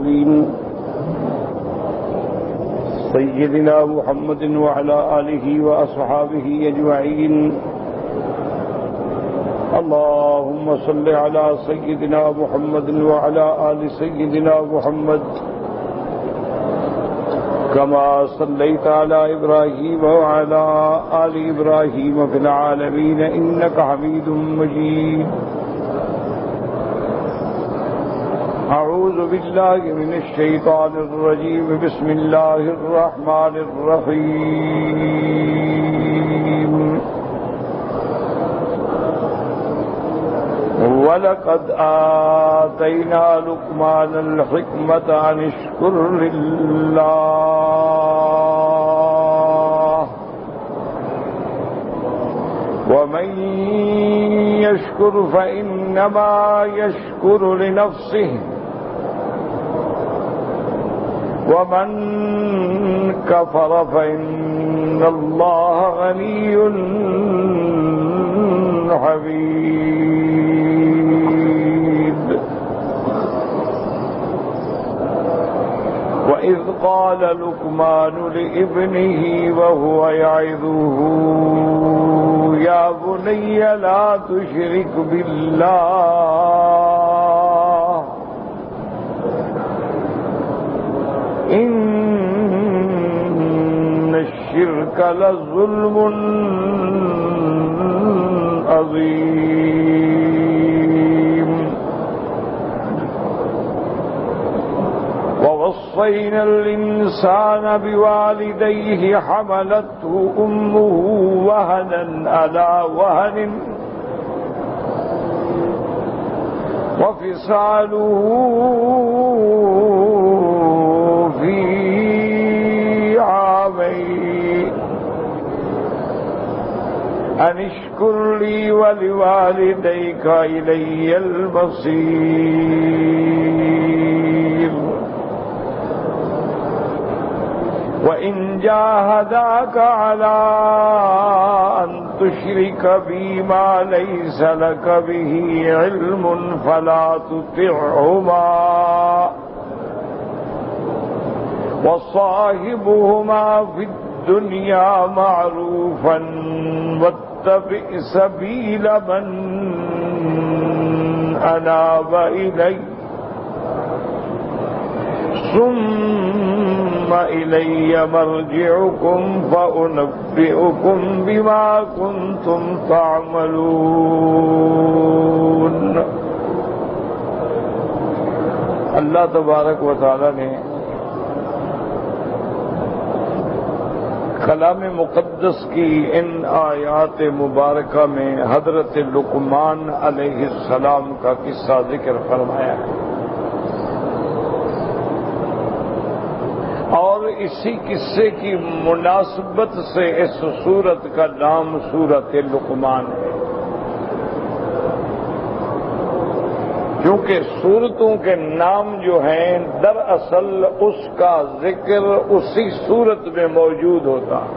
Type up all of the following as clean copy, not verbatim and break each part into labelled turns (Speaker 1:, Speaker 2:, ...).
Speaker 1: المرسلين سيدنا محمد وعلى آله وأصحابه أجمعين اللهم صل على سيدنا محمد وعلى آل سيدنا محمد كما صليت على إبراهيم وعلى آل إبراهيم في العالمين إنك حميد مجيد أعوذ بالله من الشيطان الرجيم بسم الله الرحمن الرحيم وَلَقَدْ آتَيْنَا لُقْمَانَ الْحِكْمَةَ أَنِ اشْكُرْ لِلَّهِ وَمَنْ يَشْكُرْ فَإِنَّمَا يَشْكُرُ لِنَفْسِهِ وَمَنْ كَفَرَ فَإِنَّ اللَّهَ غَنِيٌّ حميد وإذ قال لقمان لابنه وهو يعظه يا بني لا تشرك بالله إن الشرك لظلم عظيم ووصينا الإنسان بوالديه حملته أمه وهنا على وهن وفصاله في عامين أن اشكر لي ولوالديك إلي المصير وإن جاهداك على أن تشرك بي ما ليس لك به علم فلا تطعهما وصاحبهما في الدنيا معروفا واتبع سبيل من أناب إلي ثم إلي مرجعكم فأنبئكم بما كنتم تعملون. اللہ تبارک و تعالی نے کلام مقدس کی ان آیات مبارکہ میں حضرت لقمان علیہ السلام کا قصہ ذکر فرمایا ہے اور اسی قصے کی مناسبت سے اس سورت کا نام سورت لقمان ہے، کیونکہ سورتوں کے نام جو ہیں دراصل اس کا ذکر اسی سورت میں موجود ہوتا ہے.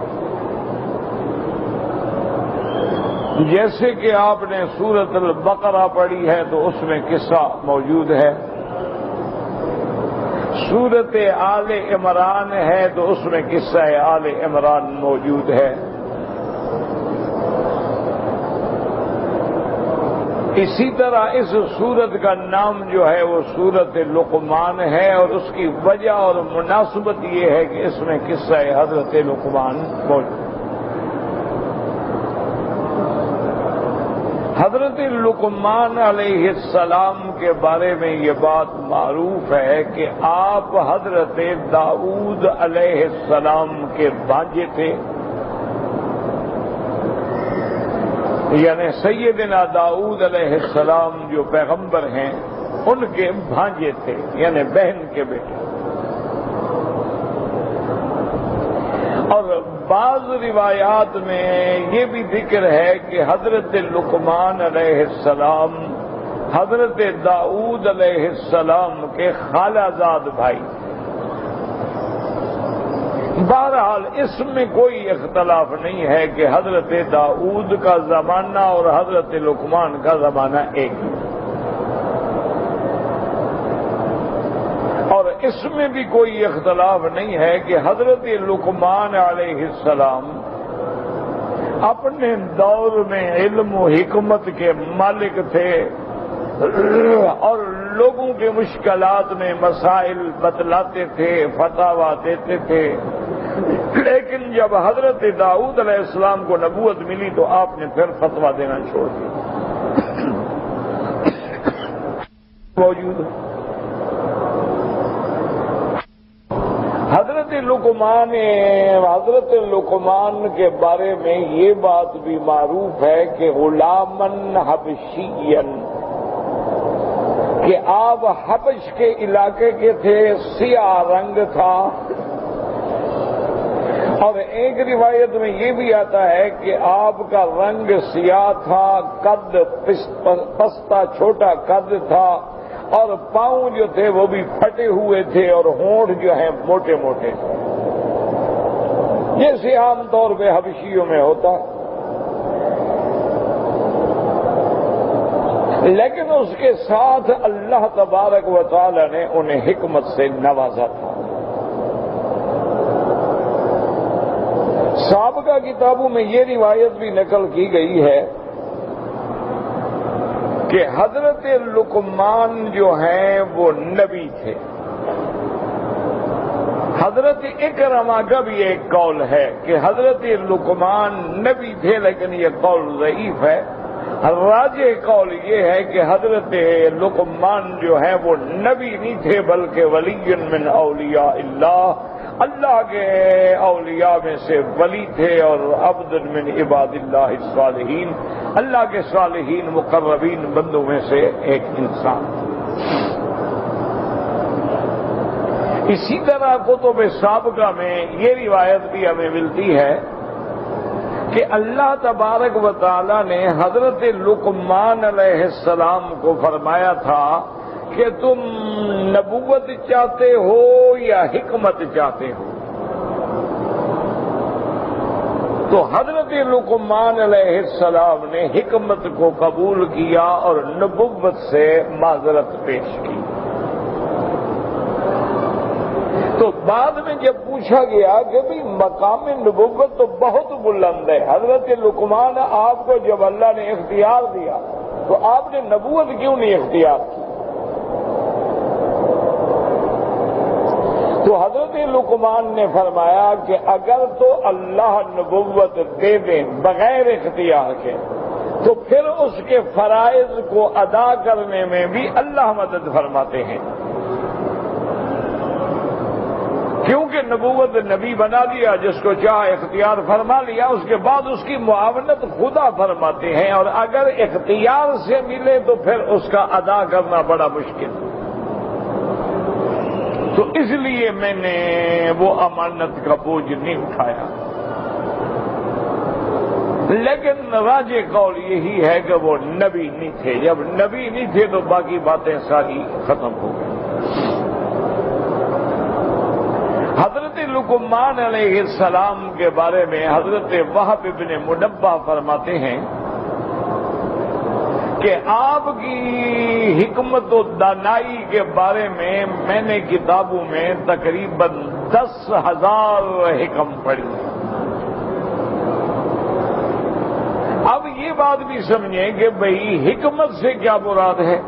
Speaker 1: جیسے کہ آپ نے سورت البقرہ پڑھی ہے تو اس میں قصہ موجود ہے، سورت آل عمران ہے تو اس میں قصہ آل عمران موجود ہے. اسی طرح اس سورت کا نام جو ہے وہ سورت لقمان ہے اور اس کی وجہ اور مناسبت یہ ہے کہ اس میں قصہ حضرت لقمان موجود. حضرت لقمان علیہ السلام کے بارے میں یہ بات معروف ہے کہ آپ حضرت داؤد علیہ السلام کے بھانجے تھے، یعنی سیدنا داؤد علیہ السلام جو پیغمبر ہیں ان کے بھانجے تھے، یعنی بہن کے بیٹے. اور بعض روایات میں یہ بھی ذکر ہے کہ حضرت لقمان علیہ السلام حضرت داؤد علیہ السلام کے خالہ زاد بھائی. بہرحال اس میں کوئی اختلاف نہیں ہے کہ حضرت داؤد کا زمانہ اور حضرت لقمان کا زمانہ ایک ہے. اور اس میں بھی کوئی اختلاف نہیں ہے کہ حضرت لقمان علیہ السلام اپنے دور میں علم و حکمت کے مالک تھے اور لوگوں کے مشکلات میں مسائل بتلاتے تھے، فتاوا دیتے تھے، لیکن جب حضرت داؤد علیہ السلام کو نبوت ملی تو آپ نے پھر فتوا دینا چھوڑ دیا۔ موجود ہے حضرت لقمان کے بارے میں یہ بات بھی معروف ہے کہ غلامن حبشین، کہ آپ حبش کے علاقے کے تھے، سیاہ رنگ تھا، اور ایک روایت میں یہ بھی آتا ہے کہ آپ کا رنگ سیاہ تھا، قد پستہ چھوٹا قد تھا، اور پاؤں جو تھے وہ بھی پھٹے ہوئے تھے، اور ہونٹ جو ہیں موٹے موٹے تھے، جیسے عام طور پہ حبشیوں میں ہوتا۔ لیکن اس کے ساتھ اللہ تبارک و تعالی نے انہیں حکمت سے نوازا تھا۔ سابقہ کتابوں میں یہ روایت بھی نقل کی گئی ہے کہ حضرت لقمان جو ہیں وہ نبی تھے۔ حضرت اکرمہ کا بھی ایک قول ہے کہ حضرت لقمان نبی تھے، لیکن یہ قول ضعیف ہے۔ راجح قول یہ ہے کہ حضرت لقمان جو ہیں وہ نبی نہیں تھے، بلکہ ولی من اولیاء اللہ، اللہ کے اولیاء میں سے ولی تھے، اور عبد من عباد اللہ الصالحین، اللہ کے صالحین مقربین بندوں میں سے ایک انسان۔ اسی طرح کتب سابقہ میں یہ روایت بھی ہمیں ملتی ہے کہ اللہ تبارک و تعالی نے حضرت لقمان علیہ السلام کو فرمایا تھا کہ تم نبوت چاہتے ہو یا حکمت چاہتے ہو؟ تو حضرت لقمان علیہ السلام نے حکمت کو قبول کیا اور نبوت سے معذرت پیش کی۔ تو بعد میں جب پوچھا گیا کہ بھی مقام نبوت تو بہت بلند ہے، حضرت لقمان آپ کو جب اللہ نے اختیار دیا تو آپ نے نبوت کیوں نہیں اختیار کی؟ تو حضرت لقمان نے فرمایا کہ اگر تو اللہ نبوت دے دیں بغیر اختیار کے تو پھر اس کے فرائض کو ادا کرنے میں بھی اللہ مدد فرماتے ہیں، کیونکہ نبوت نبی بنا دیا، جس کو چاہے اختیار فرما لیا، اس کے بعد اس کی معاونت خدا فرماتے ہیں، اور اگر اختیار سے ملے تو پھر اس کا ادا کرنا بڑا مشکل۔ تو اس لیے میں نے وہ امانت کا بوجھ نہیں اٹھایا۔ لیکن راجح قول یہی ہے کہ وہ نبی نہیں تھے، جب نبی نہیں تھے تو باقی باتیں ساری ختم ہو گئی۔ حضرت لقمان علیہ السلام کے بارے میں حضرت وہب بن منبہ فرماتے ہیں کہ آپ کی حکمت و دانائی کے بارے میں نے کتابوں میں تقریباً 10,000 حکم پڑھی۔ اب یہ بات بھی سمجھیں کہ بھئی حکمت سے کیا مراد ہے؟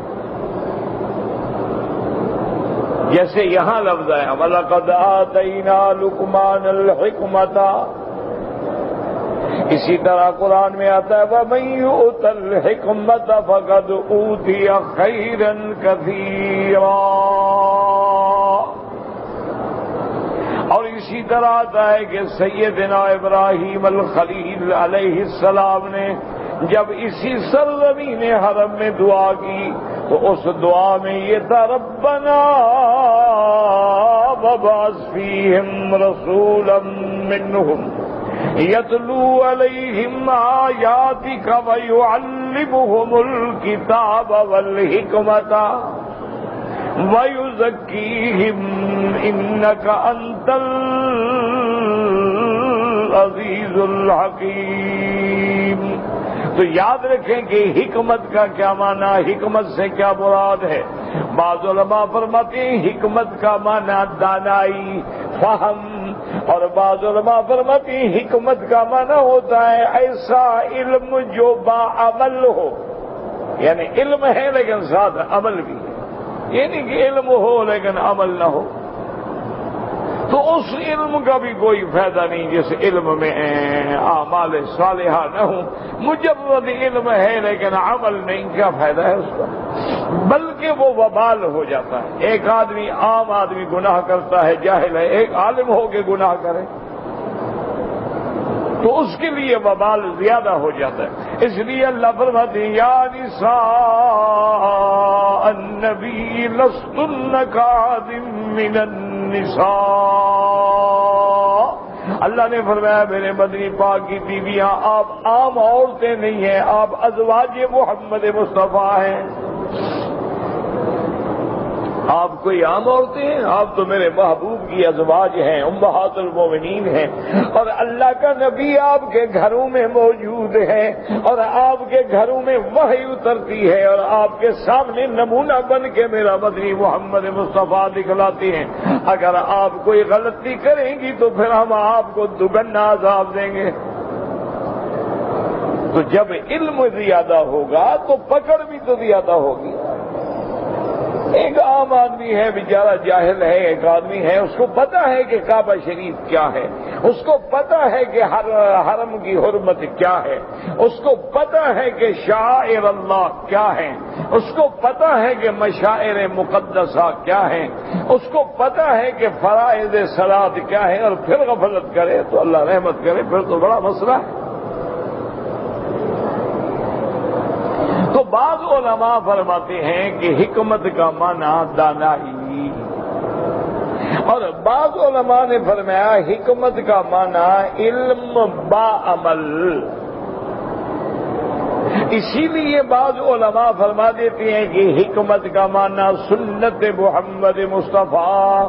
Speaker 1: جیسے یہاں لفظ ہے وَلَقَدْ آتَيْنَا لُقْمَانَ الْحِكْمَةَ، اسی طرح قرآن میں آتا ہے وَمَن يُؤْتَ الْحِكْمَةَ فَقَدْ أُوتِيَ خَيْرًا كَثِيرًا، اور اسی طرح آتا ہے کہ سیدنا ابراہیم الخلیل علیہ السلام نے جب اسی سرزمین حرم میں دعا کی تو اس دعا میں یہ تھا ربنا وابعث فیہم رسولا منہم یتلو علیہم آیاتک ویعلمہم الکتاب والحکمت وَيُزَكِّيهِمْ إِنَّكَ أَنْتَ الْعَزِيزُ الْحَكِيمُ۔ تو یاد رکھیں کہ حکمت کا کیا معنی، حکمت سے کیا مراد ہے؟ بعض علماء فرماتے ہیں حکمت کا معنی دانائی، فہم، اور بعض علماء فرماتے ہیں حکمت کا معنی ہوتا ہے ایسا علم جو باعمل ہو، یعنی علم ہے لیکن ساتھ عمل بھی ہے، یہ نہیں کہ علم ہو لیکن عمل نہ ہو، تو اس علم کا بھی کوئی فائدہ نہیں جس علم میں اعمال صالحہ نہ ہوں، مجرد علم ہے لیکن عمل نہیں، کیا فائدہ ہے اس کا؟ بلکہ وہ وبال ہو جاتا ہے۔ ایک آدمی عام آدمی گناہ کرتا ہے، جاہل ہے، ایک عالم ہو کے گناہ کرے تو اس کے لیے وبال زیادہ ہو جاتا ہے۔ اس لیے اللہ فرماتے ہیں یا نساء النبی لستن کاحد من النساء، اللہ نے فرمایا میرے مدنی پاک کی بیویاں آپ عام عورتیں نہیں ہیں، آپ ازواج محمد مصطفیٰ ہیں، آپ کوئی عام عورتیں ہیں، آپ تو میرے محبوب کی ازواج ہیں، امہات المومنین ہیں، اور اللہ کا نبی آپ کے گھروں میں موجود ہے، اور آپ کے گھروں میں وحی اترتی ہے، اور آپ کے سامنے نمونہ بن کے میرا مدنی محمد مصطفیٰ دکھلاتے ہیں۔ اگر آپ کوئی غلطی کریں گی تو پھر ہم آپ کو دگنا عذاب دیں گے۔ تو جب علم زیادہ ہوگا تو پکڑ بھی تو زیادہ ہوگی۔ ایک عام آدمی ہے بیچارہ جاہل ہے، ایک آدمی ہے اس کو پتا ہے کہ کعبہ شریف کیا ہے، اس کو پتا ہے کہ حرم کی حرمت کیا ہے، اس کو پتا ہے کہ شعائر اللہ کیا ہے، اس کو پتا ہے کہ مشاعر مقدسہ کیا ہیں، اس کو پتا ہے کہ فرائض صلاۃ کیا ہے، اور پھر غفلت کرے تو اللہ رحمت کرے، پھر تو بڑا مسئلہ ہے۔ تو بعض علماء فرماتے ہیں کہ حکمت کا معنی دانائی، اور بعض علماء نے فرمایا حکمت کا معنی علم با عمل۔ اسی لیے بعض علماء فرما دیتے ہیں کہ حکمت کا معنی سنت محمد مصطفیٰ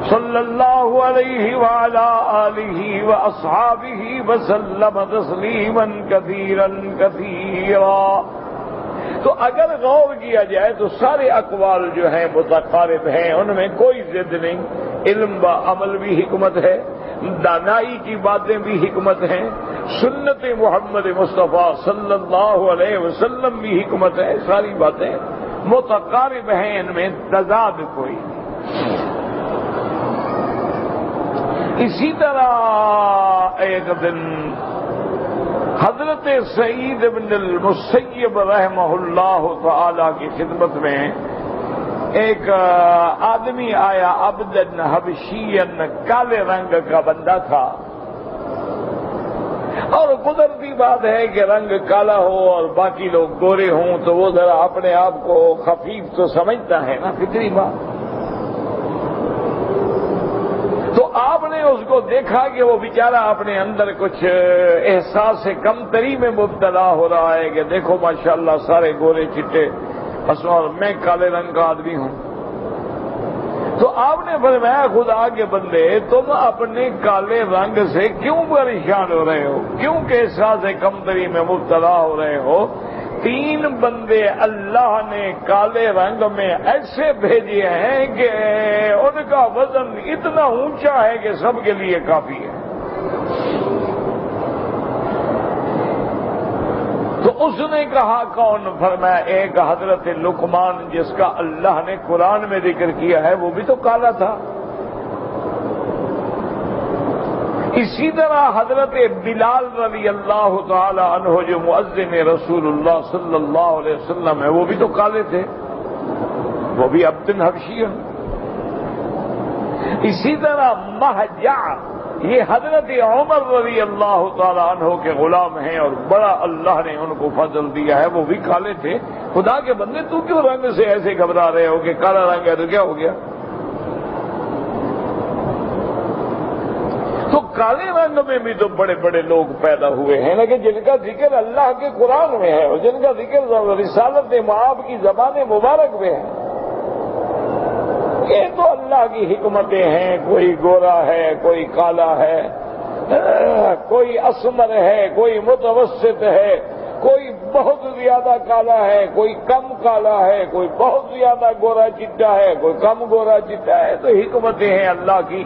Speaker 1: صلی اللہ علیہ وعلا آلہ واصحابہ وسلم تسلیما کثیرا کثیرا۔ تو اگر غور کیا جائے تو سارے اقوال جو ہیں متقارب ہیں، ان میں کوئی ضد نہیں، علم با عمل بھی حکمت ہے، دانائی کی باتیں بھی حکمت ہیں، سنت محمد مصطفیٰ صلی اللہ علیہ وسلم بھی حکمت ہے، ساری باتیں متقارب ہیں، ان میں تضاد کوئی نہیں۔ اسی طرح ایک دن حضرت سعید بن المسیب رحمہ اللہ تعالی کی خدمت میں ایک آدمی آیا، عبدن حبشین، کالے رنگ کا بندہ تھا، اور قدرتی بات ہے کہ رنگ کالا ہو اور باقی لوگ گورے ہوں تو وہ ذرا اپنے آپ کو خفیف تو سمجھتا ہے نا، فطری بات۔ تو آپ نے اس کو دیکھا کہ وہ بیچارہ اپنے اندر کچھ احساس کمتری میں مبتلا ہو رہا ہے کہ دیکھو ماشاءاللہ سارے گورے چٹے، بس اور میں کالے رنگ کا آدمی ہوں۔ تو آپ نے فرمایا خدا کے بندے تم اپنے کالے رنگ سے کیوں پریشان ہو رہے ہو، کیوں کہ احساس کمتری میں مبتلا ہو رہے ہو؟ 3 بندے اللہ نے کالے رنگ میں ایسے بھیجے ہیں کہ ان کا وزن اتنا اونچا ہے کہ سب کے لیے کافی ہے۔ تو اس نے کہا کون؟ فرمایا ایک حضرت لقمان جس کا اللہ نے قرآن میں ذکر کیا ہے، وہ بھی تو کالا تھا۔ اسی طرح حضرت بلال رضی اللہ تعالی عنہ جو مؤذن رسول اللہ صلی اللہ علیہ وسلم ہے، وہ بھی تو کالے تھے، وہ بھی عبد حبشی ہیں۔ اسی طرح مہجع، یہ حضرت عمر رضی اللہ تعالی عنہ کے غلام ہیں اور بڑا اللہ نے ان کو فضل دیا ہے، وہ بھی کالے تھے۔ خدا کے بندے تو کیوں رنگ سے ایسے گھبرا رہے ہو کہ کالا رنگ ہے تو کیا ہو گیا؟ تو کالے رنگ میں بھی تو بڑے بڑے لوگ پیدا ہوئے ہیں، لیکن جن کا ذکر اللہ کے قرآن میں ہے اور جن کا ذکر رسالت معاب کی زبان مبارک میں ہے، یہ تو اللہ کی حکمتیں ہیں۔ کوئی گورا ہے، کوئی کالا ہے، کوئی اسمر ہے، کوئی متوسط ہے، کوئی بہت زیادہ کالا ہے، کوئی کم کالا ہے، کوئی بہت زیادہ گورا چٹا ہے، کوئی کم گورا چٹا ہے، تو حکمتیں ہیں اللہ کی۔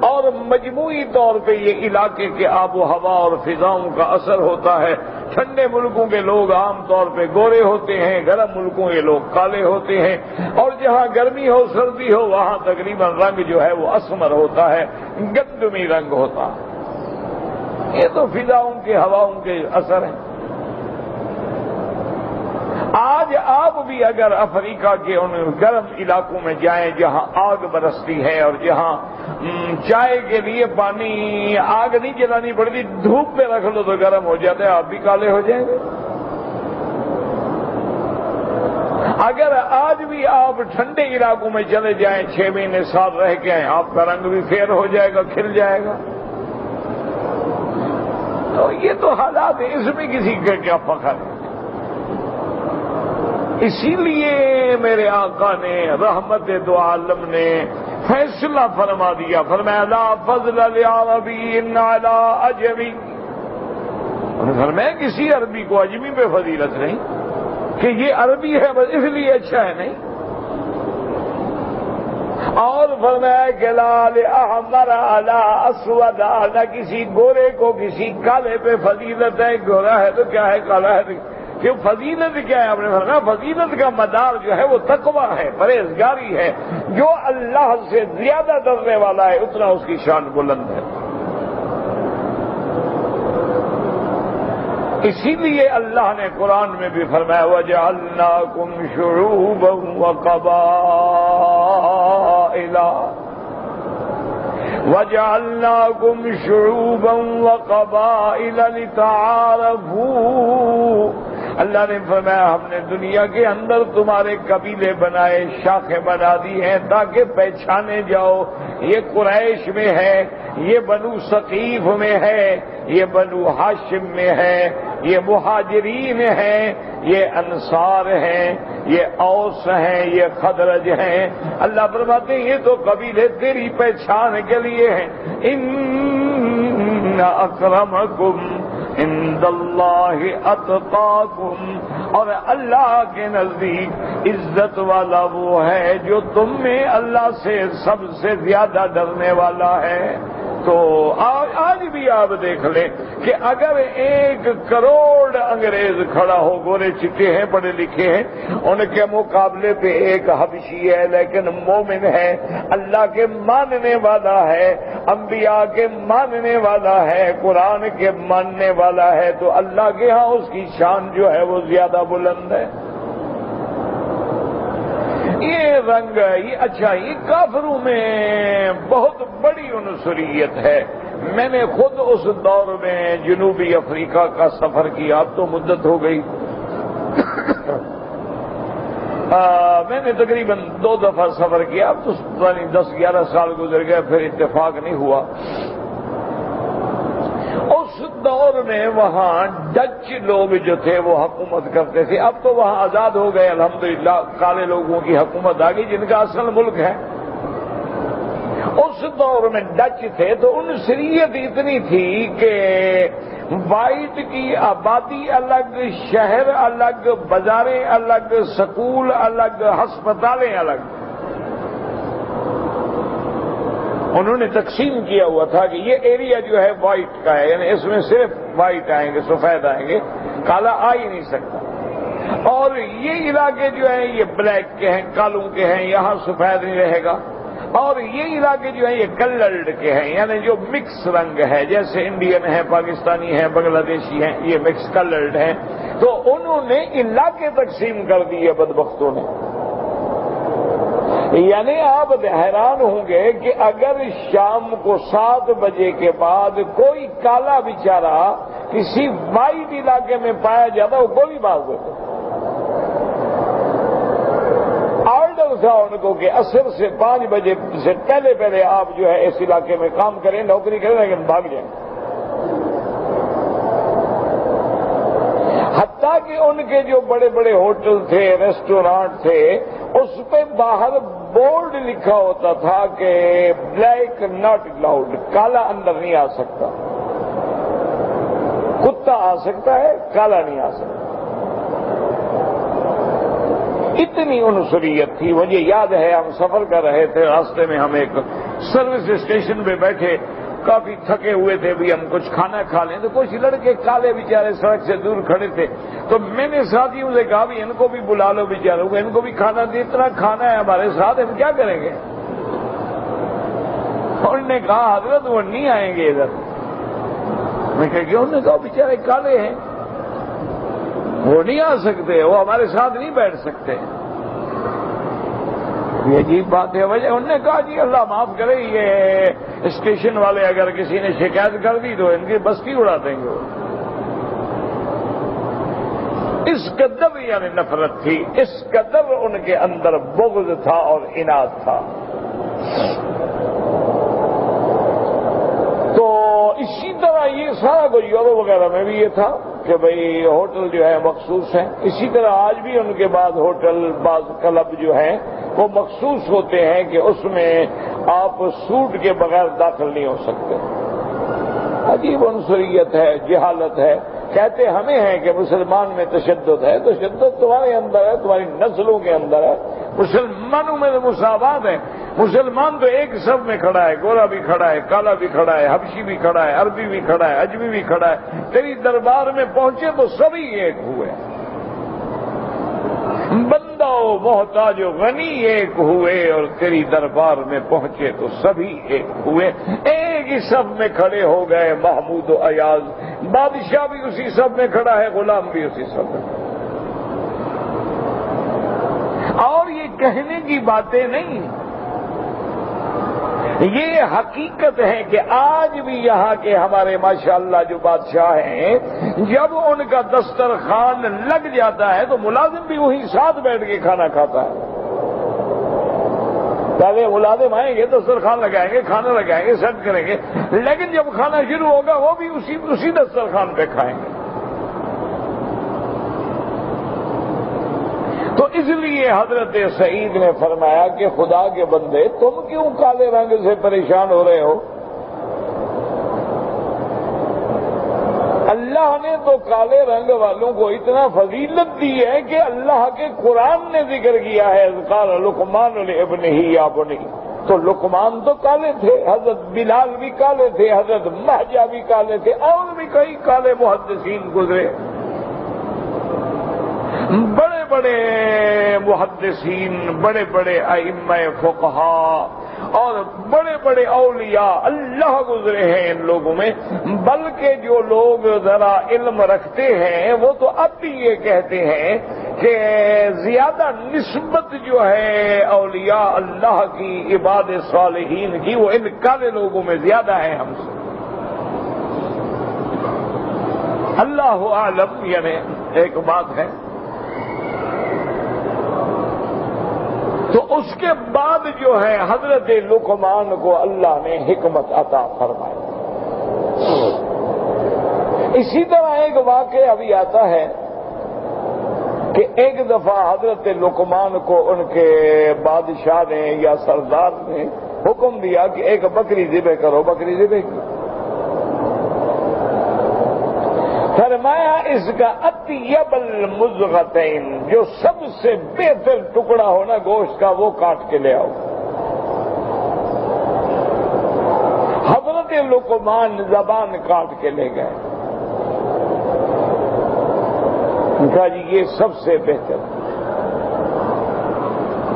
Speaker 1: اور مجموعی طور پہ یہ علاقے کے آب و ہوا اور فضاؤں کا اثر ہوتا ہے۔ ٹھنڈے ملکوں کے لوگ عام طور پہ گورے ہوتے ہیں، گرم ملکوں کے لوگ کالے ہوتے ہیں، اور جہاں گرمی ہو سردی ہو وہاں تقریباً رنگ جو ہے وہ اسمر ہوتا ہے، گندمی رنگ ہوتا ہے۔ یہ تو فضاؤں کے ہواؤں کے اثر ہیں۔ آج آپ بھی اگر افریقہ کے ان گرم علاقوں میں جائیں جہاں آگ برستی ہے اور جہاں چائے کے لیے پانی آگ نہیں جلانی پڑتی، دھوپ میں رکھ لو تو گرم ہو جاتا ہے، آپ بھی کالے ہو جائیں گے۔ اگر آج بھی آپ ٹھنڈے علاقوں میں چلے جائیں، 6 مہینے سال رہ کے آئیں، آپ کا رنگ بھی فیر ہو جائے گا، کھل جائے گا۔ تو یہ تو حالات ہیں، اس میں کسی کا کیا فخر ہے۔ اسی لیے میرے آقا نے رحمت دو عالم نے فیصلہ فرما دیا، فرمایا لا فضل لعربی علی عجمی، انہوں نے فرمایا کسی عربی کو عجمی پہ فضیلت نہیں کہ یہ عربی ہے بس اس لیے اچھا ہے، نہیں۔ اور فرمایا کہ لا احمر علی اسود، نہ کسی گورے کو کسی کالے پہ فضیلت ہے، گورا ہے تو کیا ہے، کالا ہے کہ فضیلت کیا ہے؟ آپ نے فرمایا فضیلت کا مدار جو ہے وہ تقویٰ ہے، پرہیزگاری ہے۔ جو اللہ سے زیادہ ڈرنے والا ہے اتنا اس کی شان بلند ہے۔ اسی لیے اللہ نے قرآن میں بھی فرمایا وَجَعَلْنَاكُمْ شُعُوبًا وَقَبَائِلَ لِتَعَارَفُوا، اللہ نے فرمایا ہم نے دنیا کے اندر تمہارے قبیلے بنائے، شاخیں بنا دی ہیں تاکہ پہچانے جاؤ، یہ قریش میں ہے، یہ بنو ثقیف میں ہے، یہ بنو ہاشم میں ہے، یہ مہاجرین ہیں، یہ انصار ہیں، یہ اوس ہیں، یہ خزرج ہیں۔ اللہ فرماتے ہیں یہ تو قبیلے تیری پہچان کے لیے ہیں۔ ان اکرمکم عند اللہ اتقاکم، اور اللہ کے نزدیک عزت والا وہ ہے جو تم میں اللہ سے سب سے زیادہ ڈرنے والا ہے۔ تو آج بھی آپ دیکھ لیں کہ اگر 1 کروڑ انگریز کھڑا ہو، گورے چٹے ہیں، پڑھے لکھے ہیں، ان کے مقابلے پہ ایک حبشی ہے لیکن مومن ہے، اللہ کے ماننے والا ہے، انبیاء کے ماننے والا ہے، قرآن کے ماننے والا ہے، تو اللہ کے ہاں اس کی شان جو ہے وہ زیادہ بلند ہے۔ یہ رنگ یہ اچھا، یہ کافروں میں بہت بڑی عنصریت ہے۔ میں نے خود اس دور میں جنوبی افریقہ کا سفر کیا، اب تو مدت ہو گئی، میں نے تقریباً 2 دفعہ سفر کیا، اب تو 10-11 سال گزر گئے، پھر اتفاق نہیں ہوا۔ اس دور میں وہاں ڈچ لوگ جو تھے وہ حکومت کرتے تھے، اب تو وہاں آزاد ہو گئے الحمدللہ، کالے لوگوں کی حکومت آ گئی جن کا اصل ملک ہے۔ اس دور میں ڈچ تھے تو عنصریت اتنی تھی کہ وائٹ کی آبادی الگ، شہر الگ، بازاریں الگ، سکول الگ، ہسپتالیں الگ۔ انہوں نے تقسیم کیا ہوا تھا کہ یہ ایریا جو ہے وائٹ کا ہے، یعنی اس میں صرف وائٹ آئیں گے، سفید آئیں گے، کالا آ ہی نہیں سکتا، اور یہ علاقے جو ہیں یہ بلیک کے ہیں، کالوں کے ہیں، یہاں سفید نہیں رہے گا، اور یہ علاقے جو ہیں یہ کلرڈ کے ہیں، یعنی جو مکس رنگ ہے، جیسے انڈین ہیں، پاکستانی ہیں، بنگلہ دیشی ہیں، یہ مکس کلرڈ ہیں۔ تو انہوں نے علاقے تقسیم کر دیے بدبختوں نے۔ یعنی آپ حیران ہوں گے کہ اگر شام کو 7 بجے کے بعد کوئی کالا بیچارہ کسی وائٹ علاقے میں پایا جاتا وہ گولی مار دیتے۔ آرڈر تھا ان کو کہ عصر سے 5 بجے سے پہلے آپ جو ہے اس علاقے میں کام کریں، نوکری کریں، لیکن بھاگ جائیں۔ حتیٰ کہ ان کے جو بڑے بڑے ہوٹل تھے، ریسٹورانٹ تھے، اس پہ باہر بورڈ لکھا ہوتا تھا کہ بلیک ناٹ الاؤڈ، کالا اندر نہیں آ سکتا، کتا آ سکتا ہے، کالا نہیں آ سکتا۔ اتنی عنصریت تھی. مجھے یاد ہے ہم سفر کر رہے تھے, راستے میں ہم ایک سروس اسٹیشن پہ بیٹھے, کافی تھکے ہوئے تھے, بھی ہم کچھ کھانا کھا لیں. تو کچھ لڑکے کالے بیچارے سڑک سے دور کھڑے تھے. تو میں نے ساتھیوں سے کہا بھی ان کو بھی بلا لو بیچاروں کو, ان کو بھی کھانا دے, اتنا کھانا ہے ہمارے ساتھ, ہم کیا کریں گے. انہوں نے کہا حضرت وہ نہیں آئیں گے ادھر. میں کہا کیوں؟ انہوں نے کہا بیچارے کالے ہیں, وہ نہیں آ سکتے, وہ ہمارے ساتھ نہیں بیٹھ سکتے. یہ عجیب بات ہے. وجہ انہوں نے کہا جی اللہ معاف کرے, یہ اسٹیشن والے اگر کسی نے شکایت کر دی تو ان کی بستی اڑا دیں گے. اس قدر یعنی نفرت تھی, اس قدر ان کے اندر بغض تھا اور عناد تھا. تو اسی طرح یہ سارا کچھ یورپ وغیرہ میں بھی یہ تھا کہ بھئی ہوٹل جو ہے مخصوص ہیں. اسی طرح آج بھی ان کے بعد ہوٹل, بعض کلب جو ہیں وہ مخصوص ہوتے ہیں کہ اس میں آپ سوٹ کے بغیر داخل نہیں ہو سکتے. عجیب عنصریت ہے, جہالت ہے. کہتے ہمیں ہیں کہ مسلمان میں تشدد ہے. تشدد تمہارے اندر ہے, تمہاری نسلوں کے اندر ہے. مسلمانوں میں مساوات ہے. مسلمان تو ایک صف میں کھڑا ہے, گورا بھی کھڑا ہے, کالا بھی کھڑا ہے, حبشی بھی کھڑا ہے, عربی بھی کھڑا ہے, اجمی بھی کھڑا ہے. تیری دربار میں پہنچے تو سبھی ایک ہوئے, بندہ و محتاج و غنی ایک ہوئے, اور تیری دربار میں پہنچے تو سبھی ایک ہوئے. ایک ہی صف میں کھڑے ہو گئے محمود و ایاز. بادشاہ بھی اسی صف میں کھڑا ہے, غلام بھی اسی صف میں. اور یہ کہنے کی باتیں نہیں, یہ حقیقت ہے کہ آج بھی یہاں کے ہمارے ماشاءاللہ جو بادشاہ ہیں, جب ان کا دسترخوان لگ جاتا ہے تو ملازم بھی وہی ساتھ بیٹھ کے کھانا کھاتا ہے. پہلے ملازم آئیں گے, دسترخوان لگائیں گے, کھانا لگائیں گے, سرو کریں گے, لیکن جب کھانا شروع ہوگا وہ بھی اسی دسترخوان پہ کھائیں گے. تو اس لیے حضرت سعید نے فرمایا کہ خدا کے بندے تم کیوں کالے رنگ سے پریشان ہو رہے ہو؟ اللہ نے تو کالے رنگ والوں کو اتنا فضیلت دی ہے کہ اللہ کے قرآن نے ذکر کیا ہے, قال لقمان لابنہ یا بنی. تو لقمان تو کالے تھے, حضرت بلال بھی کالے تھے, حضرت مہجہ بھی کالے تھے, اور بھی کئی کالے محدثین گزرے. بڑے بڑے محدثین, بڑے بڑے ائمہ فقہا اور بڑے بڑے اولیاء اللہ گزرے ہیں ان لوگوں میں. بلکہ جو لوگ ذرا علم رکھتے ہیں وہ تو اب بھی یہ کہتے ہیں کہ زیادہ نسبت جو ہے اولیاء اللہ کی, عباد صالحین کی, وہ ان کالے لوگوں میں زیادہ ہے ہم سے. اللہ اعلم. یعنی ایک بات ہے. تو اس کے بعد جو ہے حضرت لقمان کو اللہ نے حکمت عطا فرمائی. اسی طرح ایک واقعہ ابھی آتا ہے کہ ایک دفعہ حضرت لقمان کو ان کے بادشاہ نے یا سردار نے حکم دیا کہ ایک بکری ذبح کرو. بکری ذبح کی. فرمایا اس کا اطیب المضغتین, جو سب سے بہتر ٹکڑا ہونا گوشت کا وہ کاٹ کے لے آؤ. حضرت لقمان زبان کاٹ کے لے گئے. کہا جی یہ سب سے بہتر.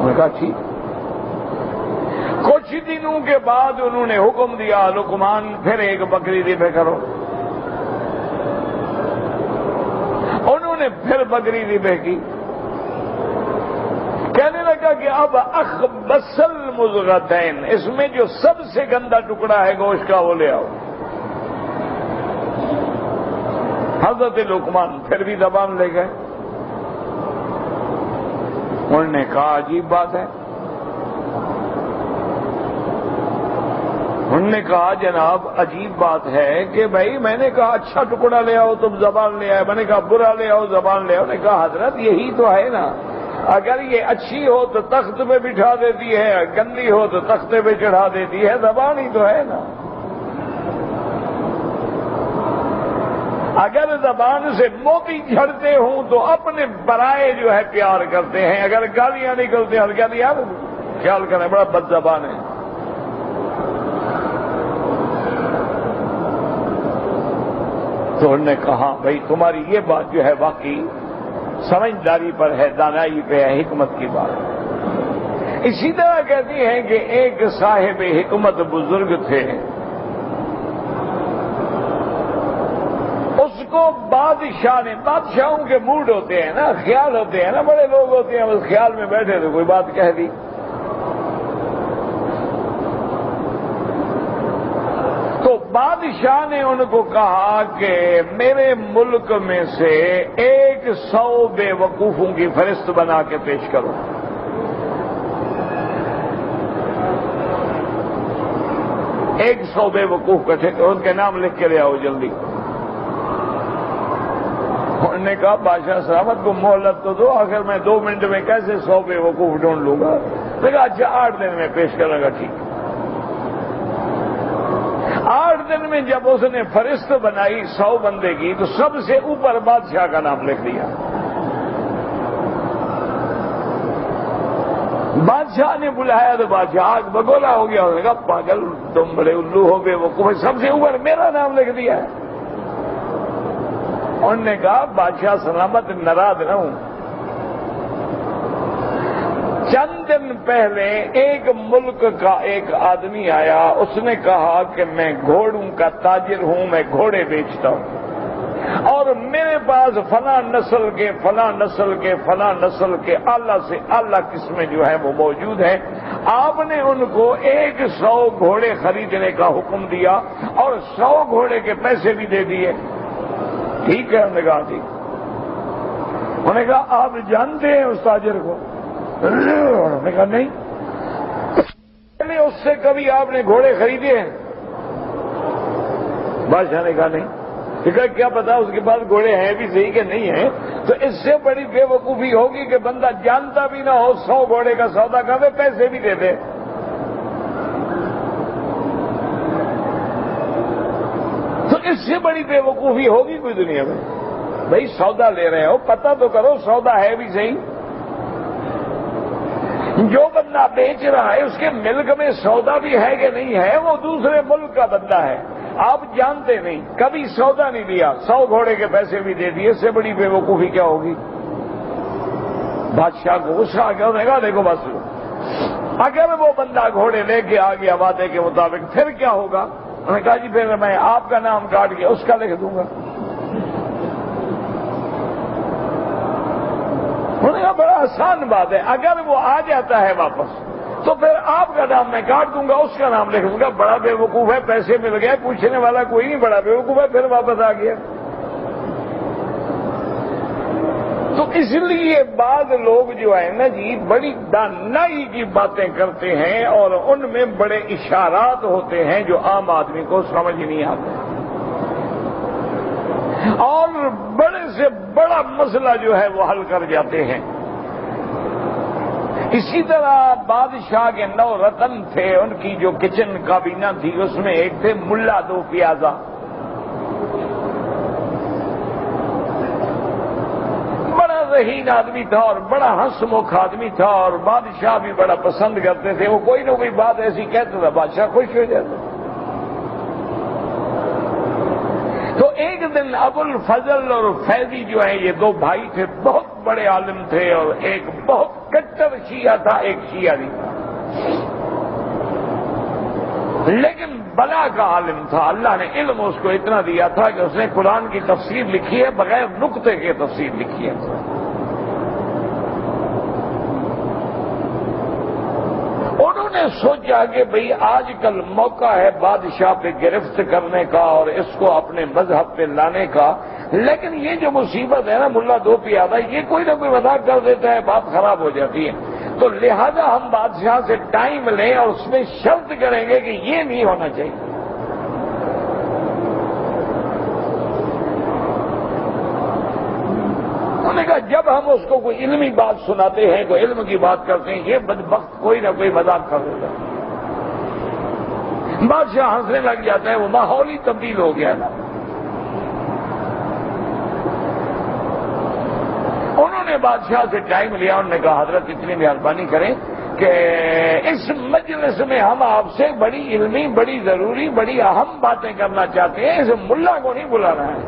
Speaker 1: میں کہا ٹھیک. کچھ دنوں کے بعد انہوں نے حکم دیا لقمان پھر ایک بکری ذبح کرو. انہوں نے پھر بکری ذبح کی. کہنے لگا کہ اب اخبث المضغتین, اس میں جو سب سے گندا ٹکڑا ہے گوشت کا وہ لے آؤ. حضرت لقمان پھر بھی زبان لے گئے. انہوں نے کہا عجیب بات ہے. انہوں نے کہا جناب عجیب بات ہے کہ بھائی میں نے کہا اچھا ٹکڑا لے آؤ تم زبان لے آئے, میں نے کہا برا لے آؤ زبان لے آؤ. نے کہا حضرت یہی تو ہے نا, اگر یہ اچھی ہو تو تخت پہ بٹھا دیتی ہے, گندی ہو تو تختے پہ چڑھا دیتی ہے, زبان ہی تو ہے نا. اگر زبان سے موتی جھڑتے ہوں تو اپنے برائے جو ہے پیار کرتے ہیں، اگر گالیاں نکلتے ہیں کیا یار خیال کریں بڑا بد زبان ہے۔ تو انہوں نے کہا بھائی تمہاری یہ بات جو ہے واقعی سمجھداری پر ہے، دانائی پہ ہے، حکمت کی بات۔ اسی طرح کہتی ہیں کہ ایک صاحب حکمت بزرگ تھے، اس کو بادشاہ نے، بادشاہوں کے موڈ ہوتے ہیں نا، خیال ہوتے ہیں نا، بڑے لوگ ہوتے ہیں بس خیال میں بیٹھے تو کوئی بات کہہ دی۔ تو بادشاہ نے ان کو کہا کہ میرے ملک میں سے 100 بے وقوفوں کی فہرست بنا کے پیش کرو۔ ایک 100 بے وقوف کٹھے کرو، ان کے نام لکھ کے لے آؤ جلدی۔ انہوں نے کہا بادشاہ سلامت کو مہلت تو دو، آخر میں 2 منٹ میں کیسے 100 بے وقوف ڈھونڈ لوں گا؟ میں کہا اچھا 8 دن میں پیش کروں گا، ٹھیک۔ 8 دن میں جب اس نے فہرست بنائی 100 بندے کی تو سب سے اوپر بادشاہ کا نام لکھ دیا۔ بادشاہ نے بلایا تو بادشاہ آگ بگولا ہو گیا، انہوں نے کہا پاگل تم بڑے الو ہو بے وقوف، سب سے اوپر میرا نام لکھ دیا ہے۔ انہوں نے کہا بادشاہ سلامت ناراض نہ ہوں، چند دن پہلے ایک ملک کا ایک آدمی آیا، اس نے کہا کہ میں گھوڑوں کا تاجر ہوں، میں گھوڑے بیچتا ہوں، اور میرے پاس فلاں نسل کے فلاں نسل کے فلاں نسل کے اعلیٰ سے اعلیٰ قسمیں جو ہیں وہ موجود ہیں۔ آپ نے ان کو 100 گھوڑے خریدنے کا حکم دیا اور 100 گھوڑے کے پیسے بھی دے دیے۔ ٹھیک ہے، انہوں نے کہا ٹھیک۔ انہوں نے کہا آپ جانتے ہیں اس تاجر کو؟ انہوں نے کہا نہیں۔ پہلے اس سے کبھی آپ نے گھوڑے خریدے ہیں؟ بادشاہ نے کہا نہیں۔ کہا کیا پتا اس کے پاس گھوڑے ہیں بھی صحیح کہ نہیں ہیں؟ تو اس سے بڑی بے وقوفی ہوگی کہ بندہ جانتا بھی نہ ہو، 100 گھوڑے کا سودا کرے، پیسے بھی دے دے۔ تو اس سے بڑی بے وقوفی ہوگی کوئی دنیا میں؟ بھائی سودا لے رہے ہو پتہ تو کرو سودا ہے بھی صحیح۔ جو بندہ بیچ رہا ہے اس کے ملک میں سودا بھی ہے کہ نہیں ہے، وہ دوسرے ملک کا بندہ ہے، آپ جانتے نہیں، کبھی سودا نہیں لیا، 100 گھوڑے کے پیسے بھی دے دیے، اس سے بڑی بے وقوفی کیا ہوگی؟ بادشاہ کو غصہ آ گیا، انہوں نے کہا دیکھو بس اگر وہ بندہ گھوڑے لے کے آ گیا وعدے کے مطابق پھر کیا ہوگا؟ انہوں نے کہا جی پھر میں آپ کا نام کاٹ کے اس کا لکھ دوں گا۔ انہوں نے کہا بڑا آسان بات ہے، اگر وہ آ جاتا ہے واپس تو پھر آپ کا نام میں کاٹ دوں گا، اس کا نام لکھ دوں گا۔ بڑا بے وقوف ہے، پیسے مل گئے، پوچھنے والا کوئی نہیں، بڑا بے وقوف ہے، پھر واپس آ گیا۔ تو اس لیے بعض لوگ جو ہے نا جی بڑی دانائی کی باتیں کرتے ہیں اور ان میں بڑے اشارات ہوتے ہیں جو عام آدمی کو سمجھ نہیں آتے، اور بڑے سے بڑا مسئلہ جو ہے وہ حل کر جاتے ہیں۔ اسی طرح بادشاہ کے 9 رتن تھے، ان کی جو کچن کابینہ تھی اس میں ایک تھے ملا 2 پیازا۔ بڑا ذہین آدمی تھا اور بڑا ہنس مکھ آدمی تھا، اور بادشاہ بھی بڑا پسند کرتے تھے، وہ کوئی نہ کوئی بات ایسی کہتا تھا بادشاہ خوش ہو جاتا۔ تو ایک دن ابو الفضل اور فیضی جو ہیں یہ 2 بھائی تھے، بہت بڑے عالم تھے، اور ایک بہت کٹر شیعہ تھا، ایک شیعہ نہیں تھا، لیکن بلا کا عالم تھا۔ اللہ نے علم اس کو اتنا دیا تھا کہ اس نے قرآن کی تفسیر لکھی ہے، بغیر نقطے کے تفسیر لکھی ہے۔ انہوں نے سوچا کہ بھئی آج کل موقع ہے بادشاہ پہ گرفت کرنے کا اور اس کو اپنے مذہب پہ لانے کا، لیکن یہ جو مصیبت ہے نا ملا 2 پیازا، یہ کوئی نہ کوئی مذاق کر دیتا ہے، بات خراب ہو جاتی ہے، تو لہذا ہم بادشاہ سے ٹائم لیں اور اس میں شرط کریں گے کہ یہ نہیں ہونا چاہیے۔ انہوں نے کہا جب ہم اس کو کوئی علمی بات سناتے ہیں، کوئی علم کی بات کرتے ہیں، یہ بدبخت کوئی نہ کوئی مذاق کر دیتا ہے، بادشاہ ہنسنے لگ جاتا ہے، وہ ماحول ہی تبدیل ہو گیا نا۔ نے بادشاہ سے ٹائم لیا، انہوں نے کہا حضرت اتنی مہربانی کریں کہ اس مجلس میں ہم آپ سے بڑی علمی، بڑی ضروری، بڑی اہم باتیں کرنا چاہتے ہیں، اس ملا کو نہیں بلانا ہے۔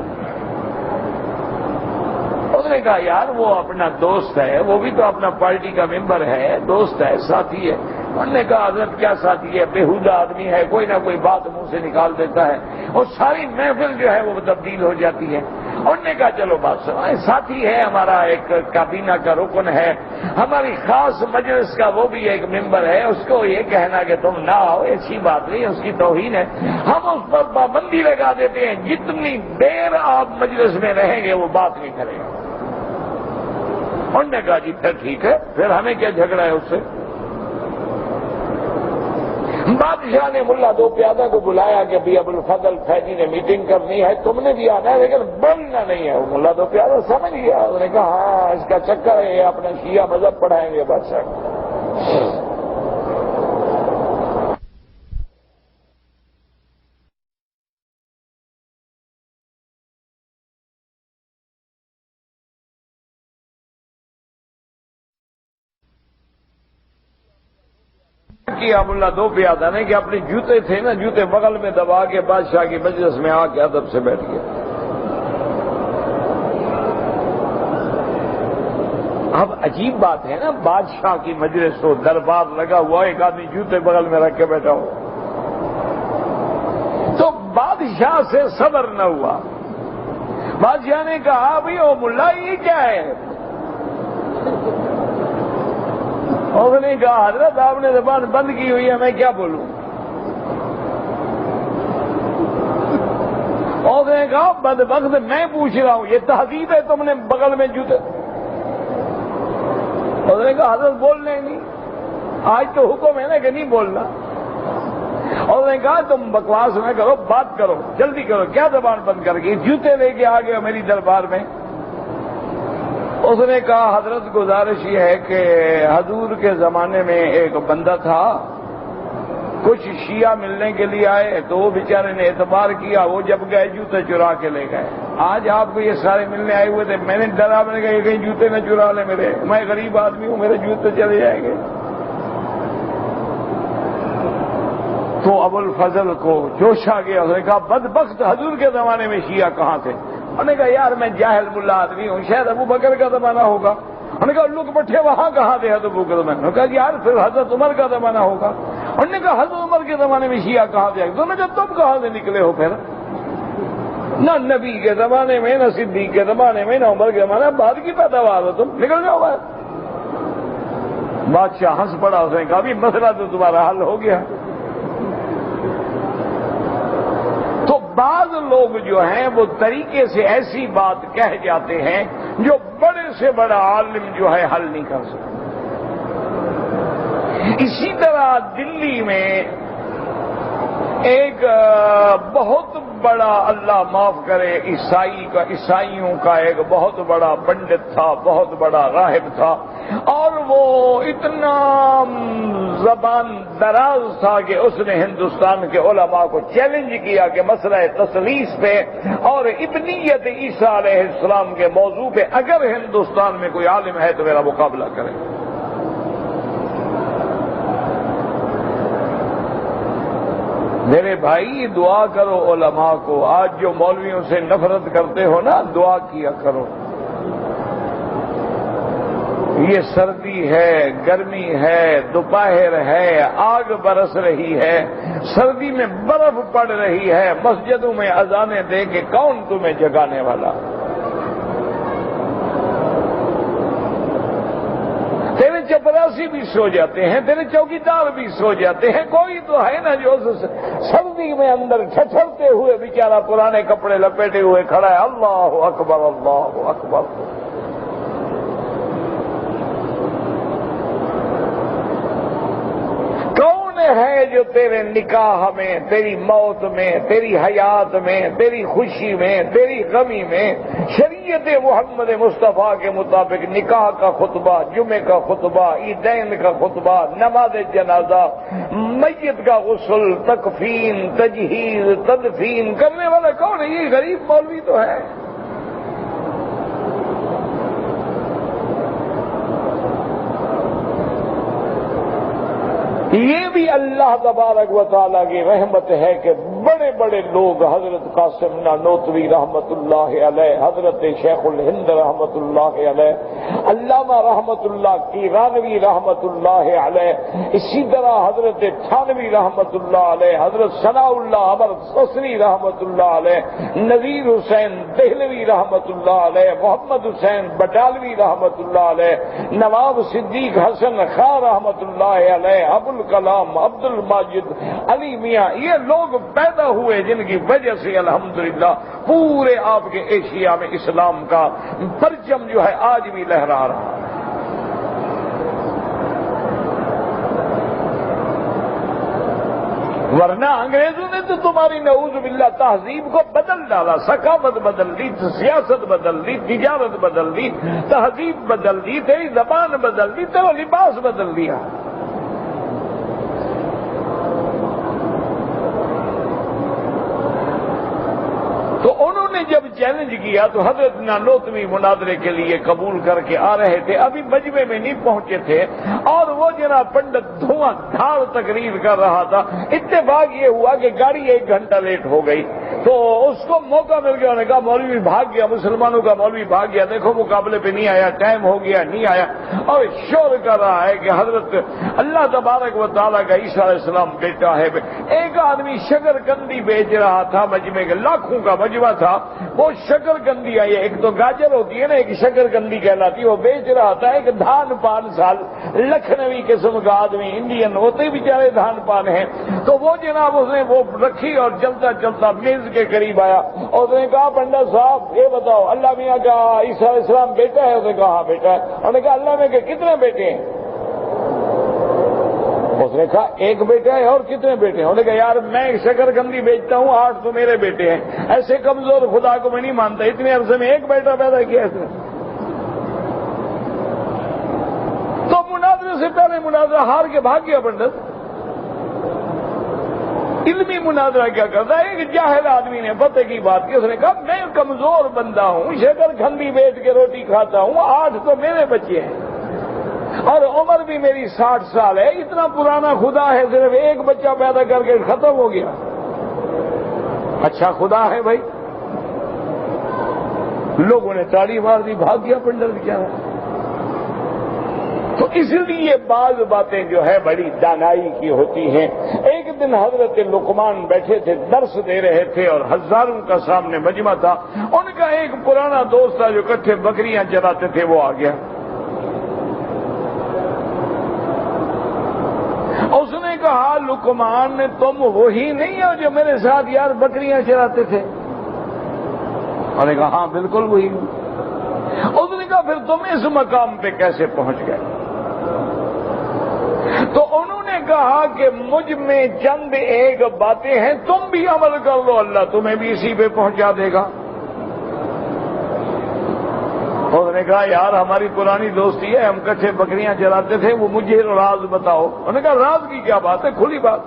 Speaker 1: اس نے کہا یار وہ اپنا دوست ہے، وہ بھی تو اپنا پارٹی کا ممبر ہے، دوست ہے، ساتھی ہے۔ انہوں نے کہا حضرت کیا ساتھی ہے، بےہودہ آدمی ہے، کوئی نہ کوئی بات منہ سے نکال دیتا ہے اور ساری محفل جو ہے وہ تبدیل ہو جاتی ہے۔ انہوں نے کہا چلو بات سنو، ساتھی ہے ہمارا، ایک کابینہ کا رکن ہے، ہماری خاص مجلس کا وہ بھی ایک ممبر ہے، اس کو یہ کہنا کہ تم نہ آؤ ایسی بات نہیں، اس کی توہین ہے، ہم اس پر پابندی لگا دیتے ہیں، جتنی دیر آپ مجلس میں رہیں گے وہ بات نہیں کرے گا۔ انہوں نے کہا جی پھر ٹھیک ہے، پھر ہمیں کیا جھگڑا ہے اس سے۔ بادشاہ نے ملا دو پیادہ کو بلایا کہ ابھی ابوالفضل فیضی نے میٹنگ کرنی ہے، تم نے بھی آنا ہے لیکن بولنا نہیں ہے۔ وہ ملا دو پیادہ سمجھ گیا، اس نے کہا ہاں اس کا چکر ہے، یہ اپنا شیعہ مذہب پڑھائیں گے بادشاہ کو۔ کیا ملا دو پیادہ نے کہ اپنے جوتے تھے نا، جوتے بغل میں دبا کے بادشاہ کی مجلس میں آ کے ادب سے بیٹھ گیا۔ اب عجیب بات ہے نا، بادشاہ کی مجلس ہو، دربار لگا ہوا، ایک آدمی جوتے بغل میں رکھ کے بیٹھا ہو، تو بادشاہ سے صبر نہ ہوا۔ بادشاہ نے کہا بھئی او ملا یہ کیا ہے؟ اس نے کہا حضرت آپ نے زبان بند کی ہوئی ہے، میں کیا بولوں؟ اس نے کہا بدبخت میں پوچھ رہا ہوں، یہ تہذیب ہے تم نے بغل میں جوتے؟ اس نے کہا حضرت بولنے نہیں، آج تو حکم ہے نا کہ نہیں بولنا۔ اس نے کہا تم بکواس نہ کرو، بات کرو، جلدی کرو، کیا زبان بند کر کے جوتے لے کے آ گئے میری دربار میں؟ اس نے کہا حضرت گزارش یہ ہے کہ حضور کے زمانے میں ایک بندہ تھا، کچھ شیعہ ملنے کے لیے آئے تو وہ بیچارے نے اعتبار کیا، وہ جب گئے جوتے چرا کے لے گئے۔ آج آپ کو یہ سارے ملنے آئے ہوئے تھے، میں نے ڈرا، میں نے کہا یہ کہیں جوتے نہ چرا لے میرے، میں غریب آدمی ہوں، میرے جوتے چلے جائیں گے۔ تو ابوالفضل کو جوش آ گیا، اس نے کہا بدبخت حضور کے زمانے میں شیعہ کہاں تھے؟ انہوں نے کہا یار میں جاہل ملا آدمی ہوں، شاید ابو بکر کا زمانہ ہوگا۔ انہوں نے کہا لوگ بٹھے وہاں کہاں تھے حضرت ابو بکر میں؟ انہوں نے کہا یار پھر حضرت عمر کا زمانہ ہوگا۔ انہوں نے کہا حضرت عمر کے زمانے میں شیعہ کہاں تھے؟ انہوں نے کہا تم کہاں سے نکلے ہو پھر؟ نہ نبی کے زمانے میں، نہ صدیق کے زمانے میں، نہ عمر کے زمانے میں، بعد کی پیداوار ہو تم، نکل جاؤ باہر۔ بادشاہ ہنس پڑا، اس نے کہا بھی مسئلہ تو تمہارا حل ہو گیا۔ تو بعض لوگ جو ہیں وہ طریقے سے ایسی بات کہہ جاتے ہیں جو بڑے سے بڑا عالم جو ہے حل نہیں کر سکتا۔ اسی طرح دلی میں ایک بہت بڑا، اللہ معاف کرے، عیسائیوں کا ایک بہت بڑا پنڈت تھا، بہت بڑا راہب تھا، اور وہ اتنا زبان دراز تھا کہ اس نے ہندوستان کے علماء کو چیلنج کیا کہ مسئلہ تثلیث پہ اور ابنیت عیسیٰ علیہ السلام کے موضوع پہ اگر ہندوستان میں کوئی عالم ہے تو میرا مقابلہ کرے۔ میرے بھائی دعا کرو علماء کو، آج جو مولویوں سے نفرت کرتے ہو نا، دعا کیا کرو۔ یہ سردی ہے، گرمی ہے، دوپہر ہے، آگ برس رہی ہے، سردی میں برف پڑ رہی ہے، مسجدوں میں اذانیں دے کے کون تمہیں جگانے والا؟ تیرے چپراسی بھی سو جاتے ہیں، تیرے چوکیدار بھی سو جاتے ہیں، کوئی تو ہے نا جو سردی میں اندر ٹھٹھرتے ہوئے بیچارہ پرانے کپڑے لپیٹے ہوئے کھڑا ہے، اللہ اکبر اللہ اکبر۔ ہے جو تیرے نکاح میں، تیری موت میں، تیری حیات میں، تیری خوشی میں، تیری غمی میں شریعت محمد مصطفیٰ کے مطابق نکاح کا خطبہ، جمعے کا خطبہ، عیدین کا خطبہ، نماز جنازہ، میت کا غسل، تکفین، تجہیز، تدفین کرنے والا کون ہے؟ یہ غریب مولوی تو ہے۔ یہ بھی اللہ تبارک و تعالیٰ کی رحمت ہے کہ بڑے بڑے لوگ حضرت قاسم نانوتوی رحمت اللہ علیہ، حضرت شیخ الہند رحمت اللہ علیہ، علامہ رحمت اللہ کیرانوی رحمت اللہ علیہ، اسی طرح حضرت تھانوی رحمت اللہ علیہ، حضرت ثناء اللہ عمر سسری رحمت اللہ علیہ، نذیر حسین دہلوی رحمت اللہ علیہ، محمد حسین بٹالوی رحمت اللہ علیہ، نواب صدیق حسن خان رحمت اللہ علیہ، ابو الکلام عبد الماجد علی میاں، یہ لوگ پیدا ہوئے جن کی وجہ سے الحمدللہ پورے آپ کے ایشیا میں اسلام کا پرچم جو ہے آج بھی لہرا رہا ہے۔ ورنہ انگریزوں نے تو تمہاری نعوذ باللہ تہذیب کو بدل ڈالا، ثقافت بدل دی، سیاست بدل دی، تجارت بدل دی، تہذیب بدل دی، تیری زبان بدل دی، تیرا لباس بدل دیا۔ تو انہوں نے جب چیلنج کیا تو حضرت نانوتوی مناظرے کے لیے قبول کر کے آ رہے تھے، ابھی مجمع میں نہیں پہنچے تھے، اور وہ جناب پنڈت دھواں دھاڑ تقریر کر رہا تھا۔ اتفاق یہ ہوا کہ گاڑی 1 گھنٹہ لیٹ ہو گئی، تو اس کو موقع مل گیا، انہوں نے کہا مولوی بھاگ گیا، مسلمانوں کا مولوی بھاگ گیا، دیکھو مقابلے پہ نہیں آیا، ٹائم ہو گیا نہیں آیا، اور شور کر رہا ہے کہ حضرت اللہ تبارک و تعالیٰ کا عیسیٰ علیہ السلام بیٹا ہے۔ ایک آدمی شکر کندی بیچ رہا تھا، مجمع کے لاکھوں کا مجمع تھا، وہ شکر کندی آئی، ایک تو گاجر ہوتی ہے نا، ایک شکر کندی کہلاتی ہے، وہ بیچ رہا تھا۔ ایک دھان پان سال لکھنوی قسم کا آدمی، انڈین ہوتے بیچارے دھان پان ہیں، تو وہ جناب اس نے وہ رکھی اور چلتا چلتا میز کے قریب آیا، اور اس نے کہا پنڈت صاحب یہ بتاؤ اللہ میاں کا عیسیٰ علیہ السلام بیٹا ہے؟ اس نے کہا ہاں بیٹا ہے۔ انہوں نے کہا اللہ میں کہ کتنے بیٹے ہیں؟ اس نے کہا 1 بیٹا ہے، اور کتنے بیٹے ہیں؟ انہوں نے کہا یار میں شکر کندی بیچتا ہوں، 8 تو میرے بیٹے ہیں، ایسے کمزور خدا کو میں نہیں مانتا، اتنے عرصے میں 1 بیٹا پیدا کیا اس نے۔ تو مناظرے سے پہلے مناظرہ ہار کے بھاگ گیا پنڈت۔ علمی مناظرہ کیا کرتا ہے؟ ایک جاہل آدمی نے پتہ کی بات کی، اس نے کہا میں کمزور بندہ ہوں، شکر کندی بیچ کے روٹی کھاتا ہوں، 8 تو میرے بچے ہیں، اور عمر بھی میری 60 سال ہے، اتنا پرانا خدا ہے، صرف 1 بچہ پیدا کر کے ختم ہو گیا۔ اچھا خدا ہے بھائی؟ لوگوں نے تاڑی مار دی، بھاگ گیا پنڈت بیچارہ۔ تو اس لیے بعض باتیں جو ہے بڑی دانائی کی ہوتی ہیں۔ ایک دن حضرت لقمان بیٹھے تھے، درس دے رہے تھے، اور ہزاروں کا سامنے مجمع تھا، ان کا ایک پرانا دوست تھا جو اکٹھے بکریاں چراتے تھے، وہ آ گیا۔ اس نے کہا لقمان تم وہی نہیں ہو جو میرے ساتھ یار بکریاں چراتے تھے؟ انہوں نے کہا ہاں بالکل وہی ہوں۔ اس نے کہا پھر تم اس مقام پہ کیسے پہنچ گئے؟ تو انہوں نے کہا کہ مجھ میں چند 1 باتیں ہیں، تم بھی عمل کر لو، اللہ تمہیں بھی اسی پہ پہنچا دے گا۔ اس نے کہا یار ہماری پرانی دوستی ہے، ہم کٹھے بکریاں چراتے تھے، وہ مجھے راز بتاؤ۔ انہوں نے کہا راز کی کیا بات ہے، کھلی بات۔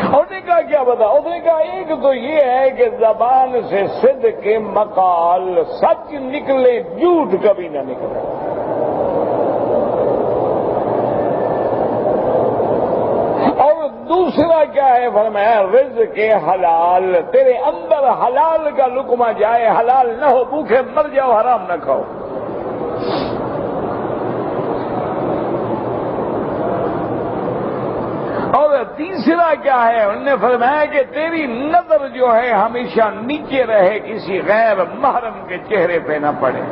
Speaker 1: انہوں نے کہا کیا بتاؤ؟ اس نے کہا ایک تو یہ ہے کہ زبان سے صدق کے مقال، سچ نکلے، جھوٹ کبھی نہ نکلے۔ اور دوسرا کیا ہے فرمایا رزق کے حلال، تیرے اندر حلال کا لقمہ جائے، حلال نہ ہو بھوکے مر جاؤ، حرام نہ کھاؤ۔ اور تیسرا کیا ہے؟ انہوں نے فرمایا کہ تیری نظر جو ہے ہمیشہ نیچے رہے، کسی غیر محرم کے چہرے پہ نہ پڑے۔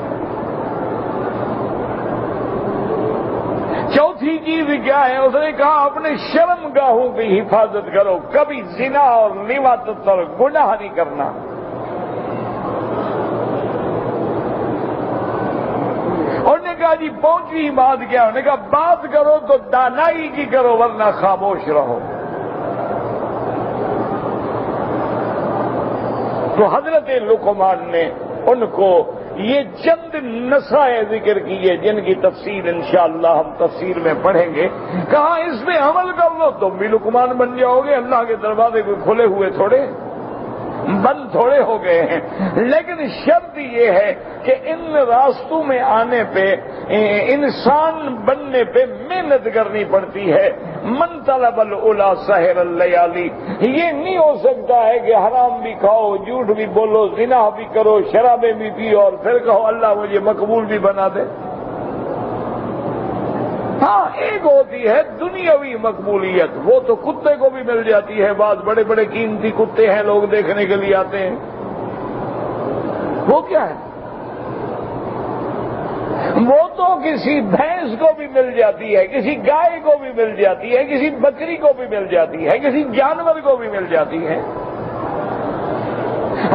Speaker 1: چوتھی چیز کیا ہے؟ اس نے کہا اپنے شرم گاہوں کی حفاظت کرو، کبھی زنا اور لواطت اور گناہ نہیں کرنا۔ انہوں نے کہا جی 5ویں بات کیا؟ انہوں نے کہا بات کرو تو دانائی کی کرو ورنہ خاموش رہو۔ تو حضرت لقمان نے ان کو یہ چند نصائح ذکر کیے جن کی تفسیر انشاءاللہ ہم تفسیر میں پڑھیں گے۔ کہا اس پہ عمل کر لو تم بھی لقمان بن جاؤ گے، اللہ کے دروازے کو کھلے ہوئے تھوڑے۔ بند تھوڑے ہو گئے ہیں، لیکن شرط یہ ہے کہ ان راستوں میں آنے پہ، انسان بننے پہ محنت کرنی پڑتی ہے۔ من طلب العلا سحر اللیالی، یہ نہیں ہو سکتا ہے کہ حرام بھی کھاؤ، جھوٹ بھی بولو، زنا بھی کرو، شرابیں بھی پیو اور پھر کہو اللہ مجھے مقبول بھی بنا دے۔ ہاں، ایک ہوتی ہے دنیاوی مقبولیت، وہ تو کتے کو بھی مل جاتی ہے، بعض بڑے بڑے قیمتی کتے ہیں لوگ دیکھنے کے لیے آتے ہیں، وہ کیا ہے؟ وہ تو کسی بھینس کو بھی مل جاتی ہے، کسی گائے کو بھی مل جاتی ہے، کسی بکری کو بھی مل جاتی ہے، کسی جانور کو بھی مل جاتی ہے،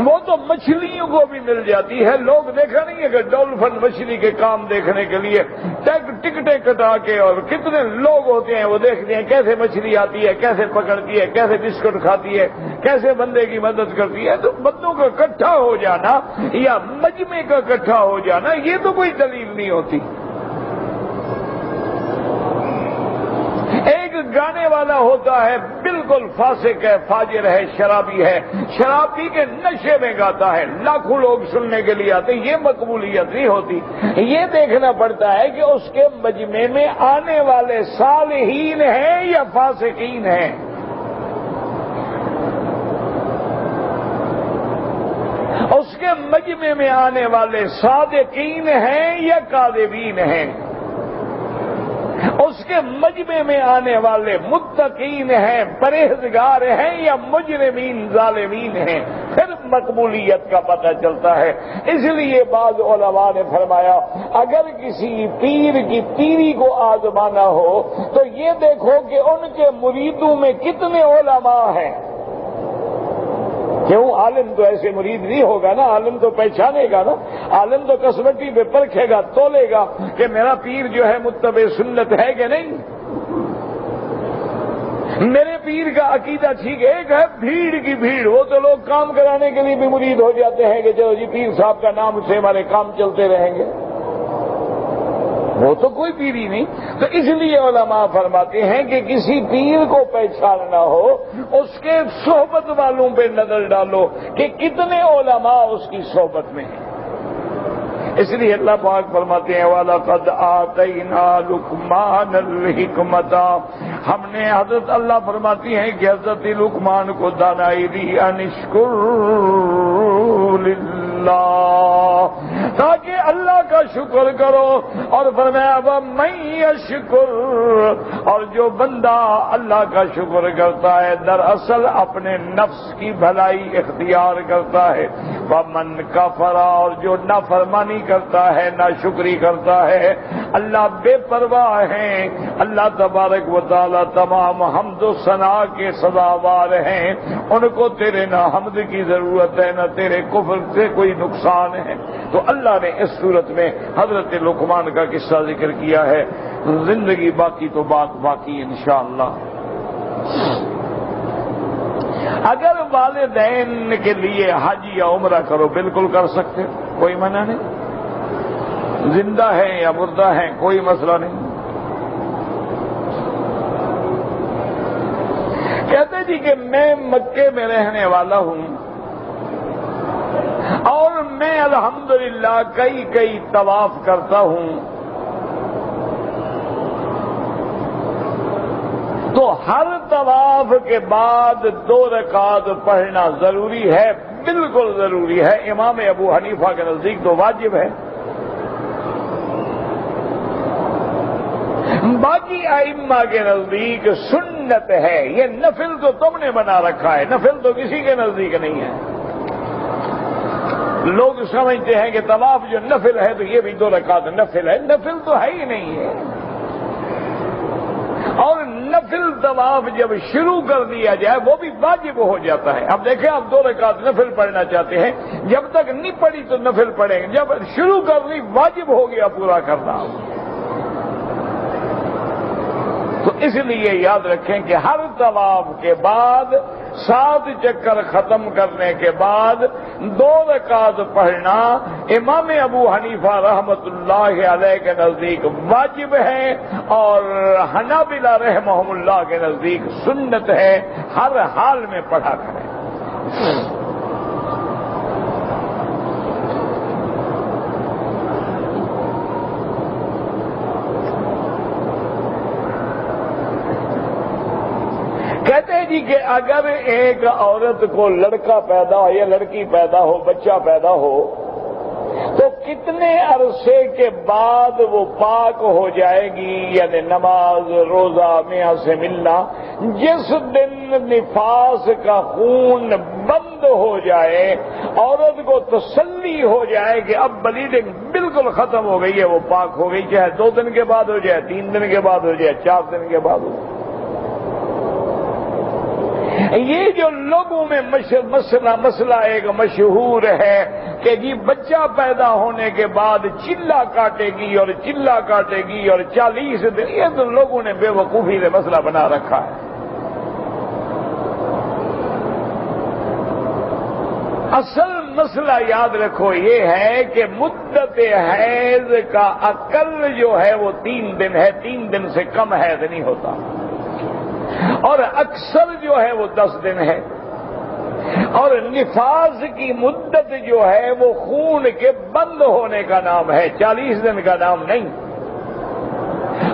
Speaker 1: وہ تو مچھلیوں کو بھی مل جاتی ہے۔ لوگ دیکھا نہیں ہے کہ ڈولفن مچھلی کے کام دیکھنے کے لیے ٹکٹیں کٹا کے، اور کتنے لوگ ہوتے ہیں وہ دیکھتے ہیں کیسے مچھلی آتی ہے، کیسے پکڑتی ہے، کیسے بسکٹ کھاتی ہے، کیسے بندے کی مدد کرتی ہے۔ تو بندوں کا اکٹھا ہو جانا یا مجمع کا اکٹھا ہو جانا یہ تو کوئی دلیل نہیں ہوتی۔ ایک گانے والا ہوتا ہے بالکل فاسق ہے، فاجر ہے، شرابی ہے، شراب پی کے نشے میں گاتا ہے، لاکھوں لوگ سننے کے لیے آتے ہیں، یہ مقبولیت نہیں ہوتی۔ یہ دیکھنا پڑتا ہے کہ اس کے مجمع میں آنے والے صالحین ہیں یا فاسقین ہیں۔ اس کے مجمع میں آنے والے صادقین ہیں یا کاذبین ہیں، اس کے مجمع میں آنے والے متقین ہیں، پرہیزگار ہیں یا مجرمین ظالمین ہیں، پھر مقبولیت کا پتہ چلتا ہے۔ اس لیے بعض علماء نے فرمایا اگر کسی پیر کی پیری کو آزمانا ہو تو یہ دیکھو کہ ان کے مریدوں میں کتنے علماء ہیں۔ کیوں؟ عالم تو ایسے مرید نہیں ہوگا نا، عالم تو پہچانے گا نا، عالم تو کسوٹی پہ پرکھے گا، تولے گا کہ میرا پیر جو ہے متبع سنت ہے کہ نہیں، میرے پیر کا عقیدہ ٹھیک ہے۔ ایک ہے بھیڑ کی بھیڑ، وہ تو لوگ کام کرانے کے لیے بھی مرید ہو جاتے ہیں کہ چلو جی پیر صاحب کا نام سے ہمارے کام چلتے رہیں گے، وہ تو کوئی پیری نہیں۔ تو اس لیے علماء فرماتے ہیں کہ کسی پیر کو پہچاننا ہو اس کے صحبت والوں پہ نظر ڈالو کہ کتنے علماء اس کی صحبت میں ہیں۔ اس لیے اللہ پاک فرماتے ہیں وَلَقَدْ آتَيْنَا لُقْمَانَ الْحِكْمَةَ، ہم نے حضرت اللہ فرماتی ہیں کہ حضرت لقمان کو دانائی دی، أَنِ اشْكُرْ لِلَّهِ، تاکہ اللہ کا شکر کرو، اور فرمایا وَمَن يَشْكُرْ، اور جو بندہ اللہ کا شکر کرتا ہے دراصل اپنے نفس کی بھلائی اختیار کرتا ہے، وَمَن كَفَرَ، اور جو نافرمانی کرتا ہے، ناشکری کرتا ہے، اللہ بے پرواہ ہیں، اللہ تبارک و تعالی تمام حمد و ثنا کے سزاوار ہیں، ان کو تیرے نہ حمد کی ضرورت ہے نہ تیرے کفر سے کوئی نقصان ہے۔ تو اللہ نے اس صورت میں حضرت لقمان کا قصہ ذکر کیا ہے۔ زندگی باقی تو بات باقی انشاءاللہ۔ اگر والدین کے لیے حج یا عمرہ کرو بالکل کر سکتے، کوئی منع نہیں، زندہ ہیں یا مردہ ہیں کوئی مسئلہ نہیں۔ کہتے جی کہ میں مکے میں رہنے والا ہوں اور میں الحمدللہ کئی طواف کرتا ہوں، تو ہر طواف کے بعد 2 رکعت پڑھنا ضروری ہے؟ بالکل ضروری ہے۔ امام ابو حنیفہ کے نزدیک تو واجب ہے، باقی ائمہ کے نزدیک سنت ہے۔ یہ نفل تو تم نے بنا رکھا ہے، نفل تو کسی کے نزدیک نہیں ہے۔ لوگ سمجھتے ہیں کہ طواف جو نفل ہے تو یہ بھی 2 رکعت نفل ہے، نفل تو ہے ہی نہیں ہے۔ اور نفل طواف جب شروع کر دیا جائے وہ بھی واجب ہو جاتا ہے۔ اب دیکھیں آپ 2 رکعت نفل پڑھنا چاہتے ہیں، جب تک نہیں پڑھی تو نفل پڑھیں گے، جب شروع کر دی واجب ہو گیا پورا کرنا۔ تو اس لیے یاد رکھیں کہ ہر طواف کے بعد 7 چکر ختم کرنے کے بعد 2 رکعت پڑھنا امام ابو حنیفہ رحمت اللہ علیہ کے نزدیک واجب ہے، اور حنابلہ رحمہم اللہ کے نزدیک سنت ہے، ہر حال میں پڑھا کریں۔ جی کہ اگر ایک عورت کو لڑکا پیدا ہو یا لڑکی پیدا ہو، بچہ پیدا ہو، تو کتنے عرصے کے بعد وہ پاک ہو جائے گی؟ یعنی نماز، روزہ، میاں سے ملنا، جس دن نفاس کا خون بند ہو جائے، عورت کو تسلی ہو جائے کہ اب بلیڈنگ بالکل ختم ہو گئی ہے، وہ پاک ہو گئی، چاہے 2 دن کے بعد ہو جائے، 3 دن کے بعد ہو جائے، 4 دن کے بعد ہو جائے۔ یہ جو لوگوں میں مسئلہ ایک مشہور ہے کہ جی بچہ پیدا ہونے کے بعد چلہ کاٹے گی اور چلہ کاٹے گی اور 40 دن، یہ تو لوگوں نے بے وقوفی سے مسئلہ بنا رکھا ہے۔ اصل مسئلہ یاد رکھو یہ ہے کہ مدت حیض کا اقل جو ہے وہ 3 دن ہے، 3 دن سے کم حیض نہیں ہوتا، اور اکثر جو ہے وہ 10 دن ہے، اور نفاس کی مدت جو ہے وہ خون کے بند ہونے کا نام ہے، 40 دن کا نام نہیں۔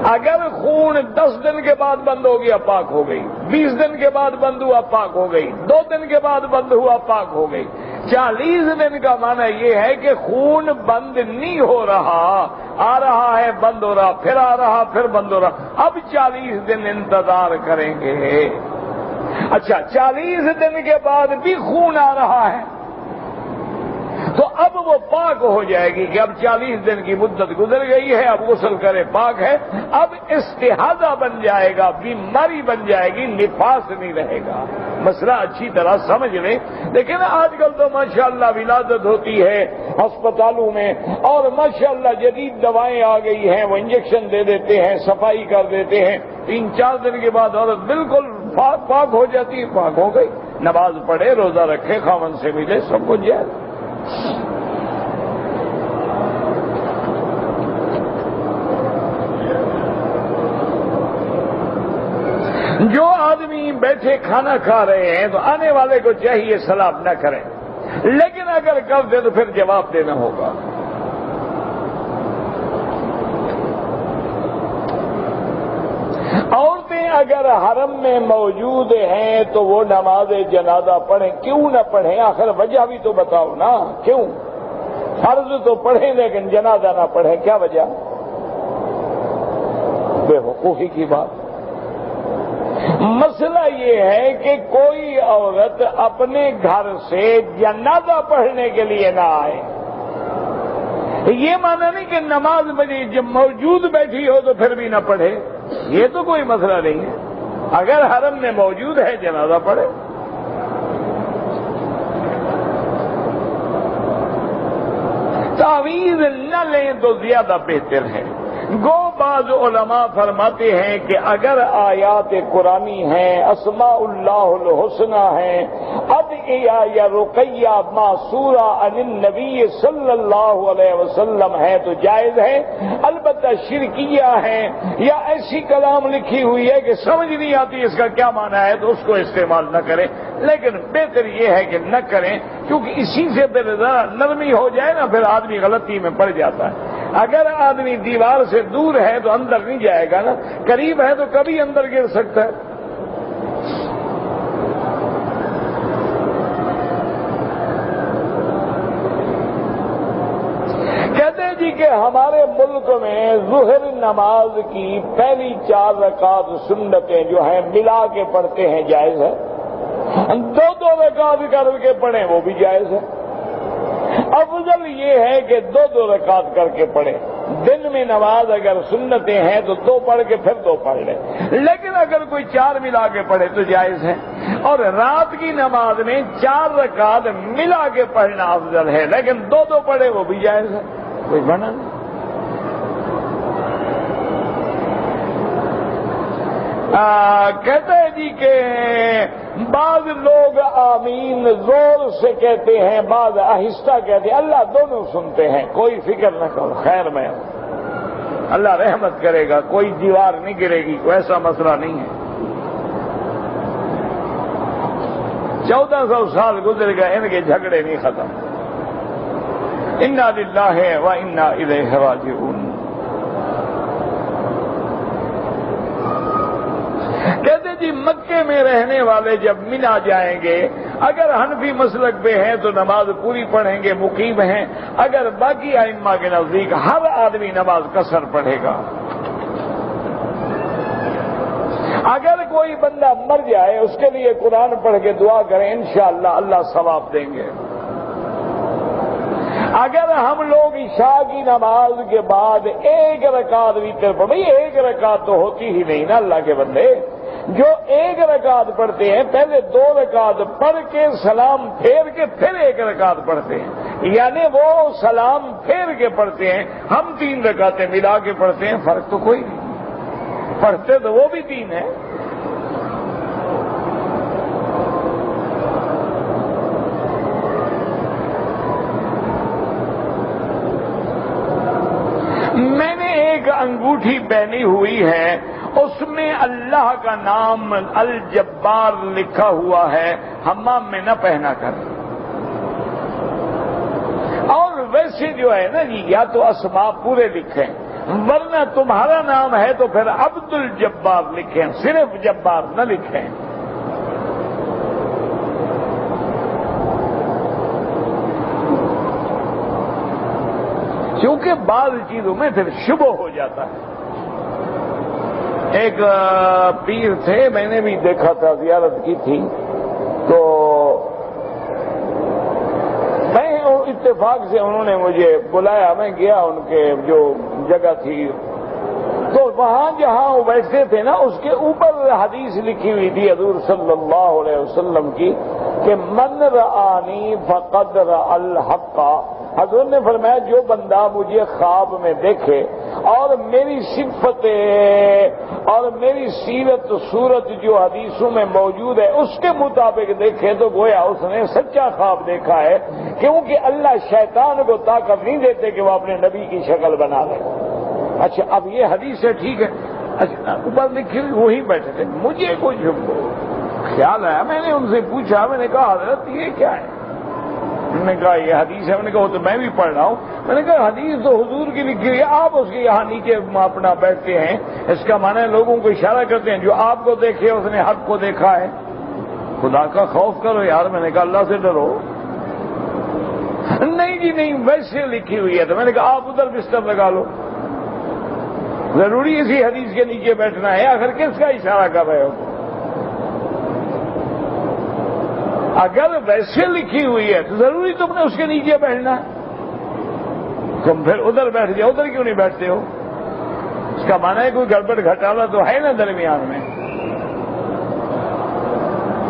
Speaker 1: اگر خون 10 دن کے بعد بند ہو گیا، پاک ہو گئی، 20 دن کے بعد بند ہوا، پاک ہو گئی، 2 دن کے بعد بند ہوا، پاک ہو گئی۔ 40 دن کا معنی یہ ہے کہ خون بند نہیں ہو رہا، آ رہا ہے بند ہو رہا، پھر آ رہا پھر بند ہو رہا، اب 40 دن انتظار کریں گے۔ اچھا 40 دن کے بعد بھی خون آ رہا ہے تو اب وہ پاک ہو جائے گی کہ اب 40 دن کی مدت گزر گئی ہے، اب غسل کرے، پاک ہے، اب استحاضہ بن جائے گا، بیماری بن جائے گی، نفاس نہیں رہے گا۔ مسئلہ اچھی طرح سمجھ لیں۔ لیکن آج کل تو ماشاءاللہ ولادت ہوتی ہے ہسپتالوں میں، اور ماشاءاللہ جدید دوائیں آ گئی ہیں، وہ انجیکشن دے دیتے ہیں، صفائی کر دیتے ہیں، 3-4 دن کے بعد عورت بالکل پاک ہو جاتی ہے، پاک ہو گئی، نماز پڑھے، روزہ رکھے، خاوند سے ملے، سب کچھ جائے۔ جو آدمی بیٹھے کھانا کھا رہے ہیں تو آنے والے کو چاہیے سلام نہ کریں، لیکن اگر کر دے تو پھر جواب دینا ہوگا۔ عورتیں اگر حرم میں موجود ہیں تو وہ نماز جنازہ پڑھیں، کیوں نہ پڑھیں؟ آخر وجہ بھی تو بتاؤ نا، کیوں؟ فرض تو پڑھیں لیکن جنازہ نہ پڑھیں، کیا وجہ؟ بے وقوفی کی بات۔ مسئلہ یہ ہے کہ کوئی عورت اپنے گھر سے جنازہ پڑھنے کے لیے نہ آئے، یہ مانا نہیں کہ نماز میں جب موجود بیٹھی ہو تو پھر بھی نہ پڑھے، یہ تو کوئی مسئلہ نہیں ہے۔ اگر حرم میں موجود ہے جنازہ پڑھے۔ تعویذ نہ لیں تو زیادہ بہتر ہے۔ گو بعض علماء فرماتے ہیں کہ اگر آیات قرآنی ہیں، اسماء اللہ الحسنى ہیں، ادعیہ یا رقیہ معصورہ عن النبی صلی اللہ علیہ وسلم ہے تو جائز ہے، البتہ شرکیہ ہیں یا ایسی کلام لکھی ہوئی ہے کہ سمجھ نہیں آتی اس کا کیا معنی ہے تو اس کو استعمال نہ کریں، لیکن بہتر یہ ہے کہ نہ کریں، کیونکہ اسی سے پھر نرمی ہو جائے نا، پھر آدمی غلطی میں پڑ جاتا ہے۔ اگر آدمی دیوار سے دور ہے تو اندر نہیں جائے گا نا، قریب ہے تو کبھی اندر گر سکتا ہے۔ کہتے ہیں جی کہ ہمارے ملک میں ظہر نماز کی پہلی 4 رکعت سنتیں جو ہیں ملا کے پڑھتے ہیں، جائز ہے۔ 2 رکعت کر کے پڑھیں وہ بھی جائز ہے۔ افضل یہ ہے کہ 2 رکعت کر کے پڑھیں۔ دن میں نماز اگر سنتیں ہیں تو 2 پڑھ کے پھر 2 پڑھ لیں، لیکن اگر کوئی 4 ملا کے پڑھے تو جائز ہے۔ اور رات کی نماز میں 4 رکعت ملا کے پڑھنا افضل ہے، لیکن 2 پڑھے وہ بھی جائز ہے، کوئی منع نہیں۔ کہتے ہیں جی کہ بعض لوگ آمین زور سے کہتے ہیں، بعض آہستہ کہتے ہیں، اللہ دونوں سنتے ہیں، کوئی فکر نہ کرو، خیر میں اللہ رحمت کرے گا، کوئی دیوار نہیں گرے گی، کوئی ایسا مسئلہ نہیں ہے۔ 1400 سال گزر گئے، ان کے جھگڑے نہیں ختم۔ انا للہ و انا الیہ راجعون۔ کہتے جی مکے میں رہنے والے جب منا جائیں گے، اگر حنفی مسلک پہ ہیں تو نماز پوری پڑھیں گے، مقیم ہیں، اگر باقی ائمہ کے نزدیک ہر آدمی نماز قصر پڑھے گا۔ اگر کوئی بندہ مر جائے اس کے لیے قرآن پڑھ کے دعا کریں، انشاءاللہ اللہ ثواب دیں گے۔ اگر ہم لوگ عشاء کی نماز کے بعد ایک رکعت وتر پڑھ، بھئی ایک رکعت تو ہوتی ہی نہیں نا اللہ کے بندے، جو ایک رکعت پڑھتے ہیں پہلے 2 رکعت پڑھ کے سلام پھیر کے پھر ایک رکعت پڑھتے ہیں، یعنی وہ سلام پھیر کے پڑھتے ہیں، ہم 3 رکعتیں ملا کے پڑھتے ہیں، فرق تو کوئی نہیں، پڑھتے تو وہ بھی 3 ہیں۔ میں نے ایک انگوٹھی پہنی ہوئی ہے، اس میں اللہ کا نام الجبار لکھا ہوا ہے، حمام میں نہ پہنا کر۔ اور ویسے جو ہے نا جی، یا تو اسماء پورے لکھیں، ورنہ تمہارا نام ہے تو پھر عبد الجبار لکھیں، صرف جبار نہ لکھیں۔ کیونکہ بعض چیزوں میں پھر شبہ ہو جاتا ہے۔ ایک پیر تھے، میں نے بھی دیکھا تھا، زیارت کی تھی، تو میں اتفاق سے انہوں نے مجھے بلایا، میں گیا ان کے جو جگہ تھی، تو وہاں جہاں وہ بیٹھتے تھے نا، اس کے اوپر حدیث لکھی ہوئی تھی حضور صلی اللہ علیہ وسلم کی کہ من رآنی فقد رأى الحق۔ حضور نے فرمایا جو بندہ مجھے خواب میں دیکھے اور میری صفتیں اور میری سیرت صورت جو حدیثوں میں موجود ہے اس کے مطابق دیکھے تو گویا اس نے سچا خواب دیکھا ہے، کیونکہ اللہ شیطان کو طاقت نہیں دیتے کہ وہ اپنے نبی کی شکل بنا لے۔ اچھا اب یہ حدیث ہے، ٹھیک ہے، اچھا اوپر لکھی ہوئی وہی بیٹھے تھے، مجھے کچھ خیال آیا، میں نے ان سے پوچھا، میں نے کہا حضرت یہ کیا ہے؟ انہوں نے کہا یہ حدیث ہے۔ میں نے کہا وہ تو میں بھی پڑھ رہا ہوں۔ میں نے کہا حدیث تو حضور کی لکھی ہوئی ہے، آپ اس کے یہاں نیچے اپنا بیٹھتے ہیں، اس کا معنی ہے لوگوں کو اشارہ کرتے ہیں جو آپ کو دیکھے اس نے حق کو دیکھا ہے۔ خدا کا خوف کرو یار۔ میں نے کہا اللہ سے ڈرو۔ نہیں جی نہیں، ویسے لکھی ہوئی ہے۔ تو میں نے کہا آپ ادھر بستر لگا لو، ضروری اسی حدیث کے نیچے بیٹھنا ہے؟ آخر کس کا اشارہ کر رہے ہو؟ اگر ویسے لکھی ہوئی ہے تو ضروری تم نے اس کے نیچے بیٹھنا ہے، تم پھر ادھر بیٹھ جاؤ، ادھر کیوں نہیں بیٹھتے ہو؟ اس کا معنی ہے کوئی گڑبڑ گھٹالا تو ہے نا درمیان میں۔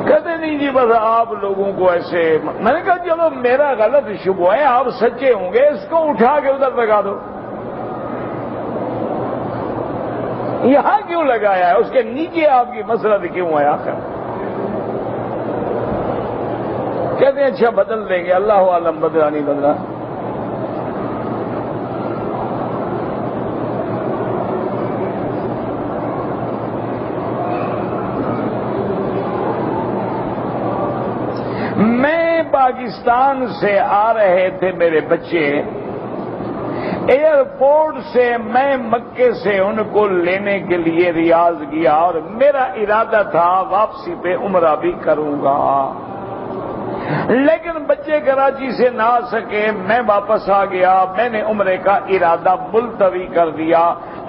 Speaker 1: کہتے نہیں جی بس آپ لوگوں کو ایسے۔ میں نے کہا چلو میرا غلط شبہ ہے، آپ سچے ہوں گے، اس کو اٹھا کے ادھر لگا دو۔ یہاں کیوں لگایا ہے؟ اس کے نیچے آپ کی مسرت کیوں ہے آخر؟ کہتے ہیں اچھا بدل دیں گے، اللہ عالم بدلا نہیں بدلا۔ میں پاکستان سے آ رہے تھے میرے بچے، ایئرپورٹ سے میں مکے سے ان کو لینے کے لیے ریاض گیا اور میرا ارادہ تھا واپسی پہ عمرہ بھی کروں گا، لیکن بچے کراچی سے نہ آ سکے، میں واپس آ گیا۔ میں نے عمرے کا ارادہ ملتوی کر دیا۔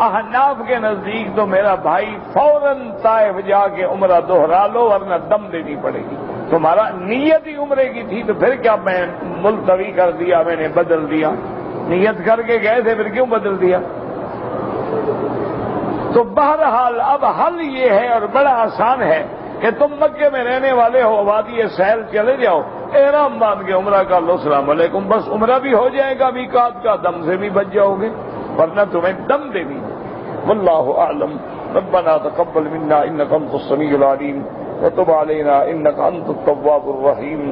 Speaker 1: احناف کے نزدیک تو میرا بھائی فوراً طائف جا کے عمرہ دوہرا لو ورنہ دم دینی پڑے گی۔ تمہارا نیت ہی عمرے کی تھی تو پھر کیا میں ملتوی کر دیا، میں نے بدل دیا؟ نیت کر کے گئے تھے پھر کیوں بدل دیا؟ تو بہرحال اب حل یہ ہے اور بڑا آسان ہے کہ تم مکے میں رہنے والے ہو، وادی سہل چلے جاؤ، احرام باندھ کے عمرہ کر لو، السلام علیکم، بس عمرہ بھی ہو جائے گا، میقات کا دم سے بھی بچ جاؤ گے، ورنہ تمہیں دم دینی ہے۔ واللہ اعلم۔ ربنا تقبل منا انك انت السميع العليم وتب علينا انك انت التواب الرحيم۔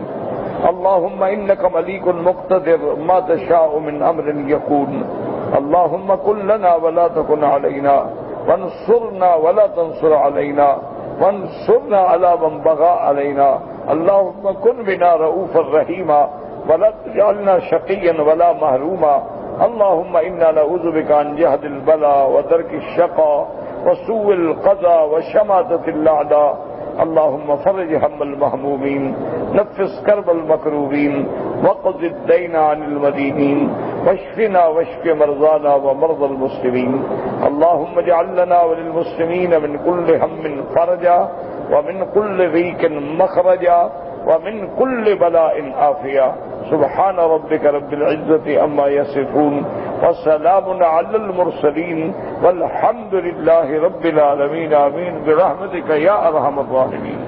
Speaker 1: اللهم انك مليك مقتدر ما تشاء من امر يكون۔ اللهم كن لنا ولا تكن علينا، وانصرنا ولا تنصر علينا، وانصرنا على من بغى علينا۔ اللهم كن بنا رؤوفا رحيما ولا تجعلنا شقيا ولا محروما۔ اللهم انا نعوذ بك عن جهد البلاء ودرك الشقاء وسوء القضاء وشماتة الأعداء. اللهم فرج هم المهمومين، نفس كرب المكروبين، واقض الدين عن المدينين، واشفنا واشف مرضانا ومرضى المسلمين. اللهم اجعل لنا وللمسلمين من كل هم فرجا، ومن كل ضيق مخرجا، ومن كل بلاء عافية. سبحان ربك رب العزة عما يصفون، وسلام على المرسلين، والحمد لله رب العالمين. آمين برحمتك يا أرحم الراحمين.